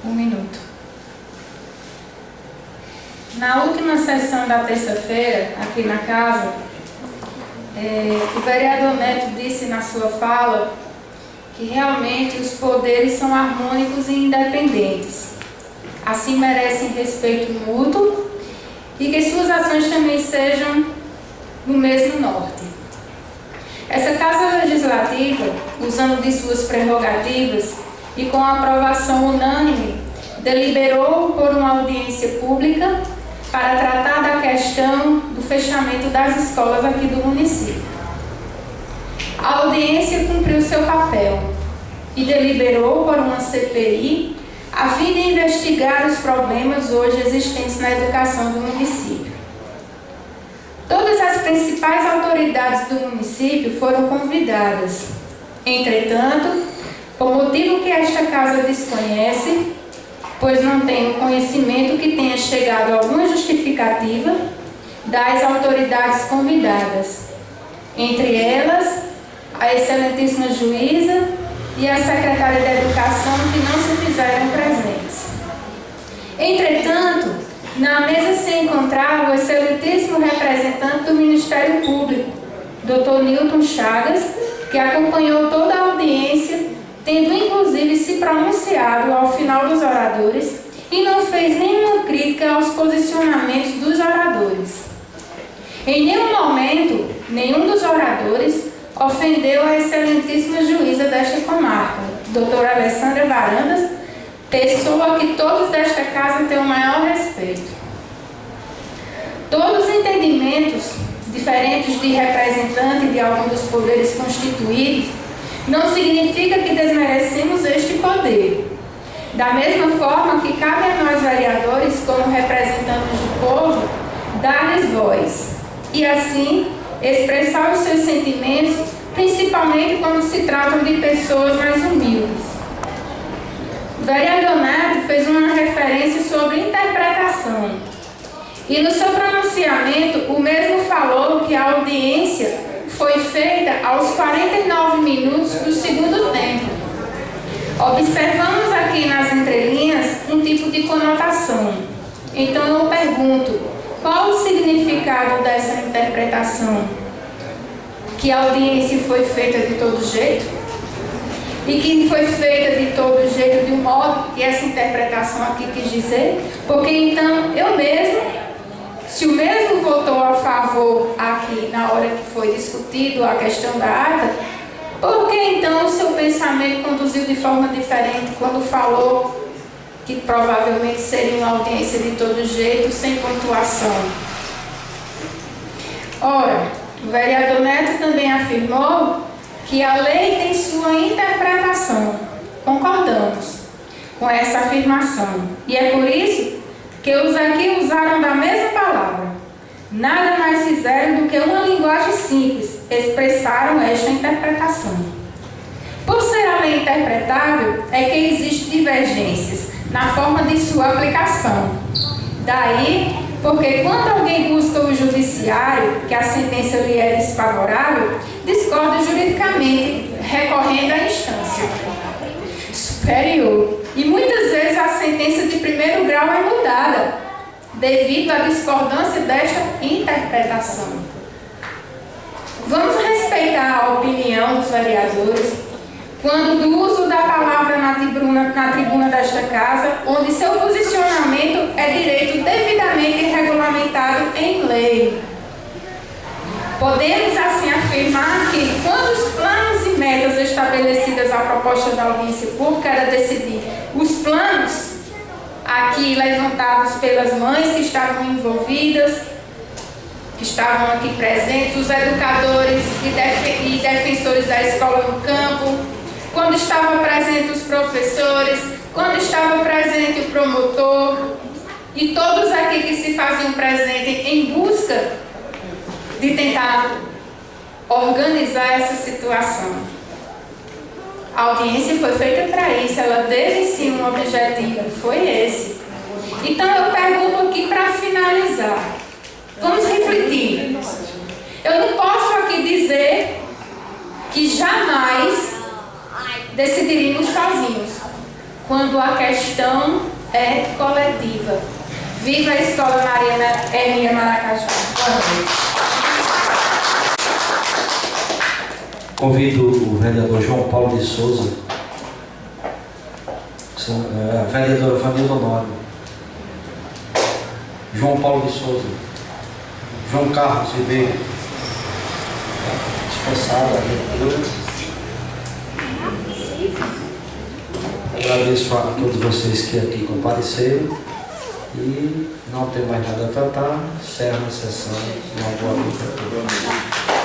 Um minuto. Na última sessão da terça-feira, aqui na casa, o vereador Neto disse na sua fala que realmente os poderes são harmônicos e independentes. Assim merecem respeito mútuo e que suas ações também sejam no mesmo norte. Essa Casa Legislativa, usando de suas prerrogativas e com a aprovação unânime, deliberou por uma audiência pública para tratar da questão do fechamento das escolas aqui do município. A audiência cumpriu seu papel e deliberou por uma CPI a fim de investigar os problemas hoje existentes na educação do município. Todas as principais autoridades do município foram convidadas. Entretanto, por motivo que esta casa desconhece, pois não tem conhecimento que tenha chegado a alguma justificativa das autoridades convidadas, entre elas a excelentíssima juíza e a secretária de Educação, que não se fizeram presentes. Entretanto, na mesa se encontrava o excelentíssimo representante do Ministério Público, Dr. Nilton Chagas, que acompanhou toda a audiência, tendo inclusive se pronunciado ao final dos oradores e não fez nenhuma crítica aos posicionamentos dos oradores. Em nenhum momento, nenhum dos oradores ofendeu a excelentíssima juíza desta comarca, doutora Alessandra Varandas, pessoa que todos desta casa têm o maior respeito. Todos os entendimentos diferentes de representante de algum dos poderes constituídos não significa que desmerecemos este poder. Da mesma forma que cabe a nós vereadores, como representantes do povo, dar-lhes voz e assim expressar os seus sentimentos, principalmente quando se tratam de pessoas mais humildes. O vereador Neto fez uma referência sobre interpretação e no seu pronunciamento o mesmo falou que a audiência foi feita aos 49 minutos do segundo tempo. Observamos aqui nas entrelinhas um tipo de conotação. Então eu pergunto, qual o significado dessa interpretação? Que a audiência foi feita de todo jeito? E que foi feita de todo jeito, de um modo que essa interpretação aqui quis dizer? Porque então eu mesmo, se o mesmo votou a favor aqui na hora que foi discutido a questão da ata, por que então o seu pensamento conduziu de forma diferente quando falou que provavelmente seria uma audiência de todo jeito, sem pontuação? Ora, o vereador Neto também afirmou que a lei tem sua interpretação. Concordamos com essa afirmação. E é por isso que os aqui usaram da mesma palavra. Nada mais fizeram do que uma linguagem simples, expressaram esta interpretação. Por ser a lei interpretável, é que existem divergências na forma de sua aplicação. Daí, porque quando alguém busca o judiciário, que a sentença lhe é desfavorável, discorda juridicamente, recorrendo à instância superior. E muitas vezes a sentença de primeiro grau é mudada, devido à discordância desta interpretação. Vamos respeitar a opinião dos vereadores quando do uso da palavra na tribuna desta casa, onde seu posicionamento é direito devidamente regulamentado em lei. Podemos assim afirmar que quando os planos e metas estabelecidas à proposta da audiência pública era decidir os planos aqui levantados pelas mães que estavam envolvidas, que estavam aqui presentes, os educadores e defensores da escola no campo, quando estavam presentes os professores, quando estava presente o promotor e todos aqui que se faziam presente em busca de tentar organizar essa situação. A audiência foi feita para isso, ela teve sim um objetivo, foi esse. Então eu pergunto aqui para finalizar, vamos refletir. Eu não posso aqui dizer que jamais decidiríamos sozinhos. quando a questão é coletiva. Viva a Escola Mariana Hermínia Maracajá. Boa noite. Convido o vereador João Paulo de Souza, a vereadora Vanilda Honório, João Paulo de Souza, João Carlos Ribeiro, dispensado a leitura. Agradeço a todos vocês que aqui compareceram e não tem mais nada a tratar. Encerro a sessão. Uma boa noite a todos.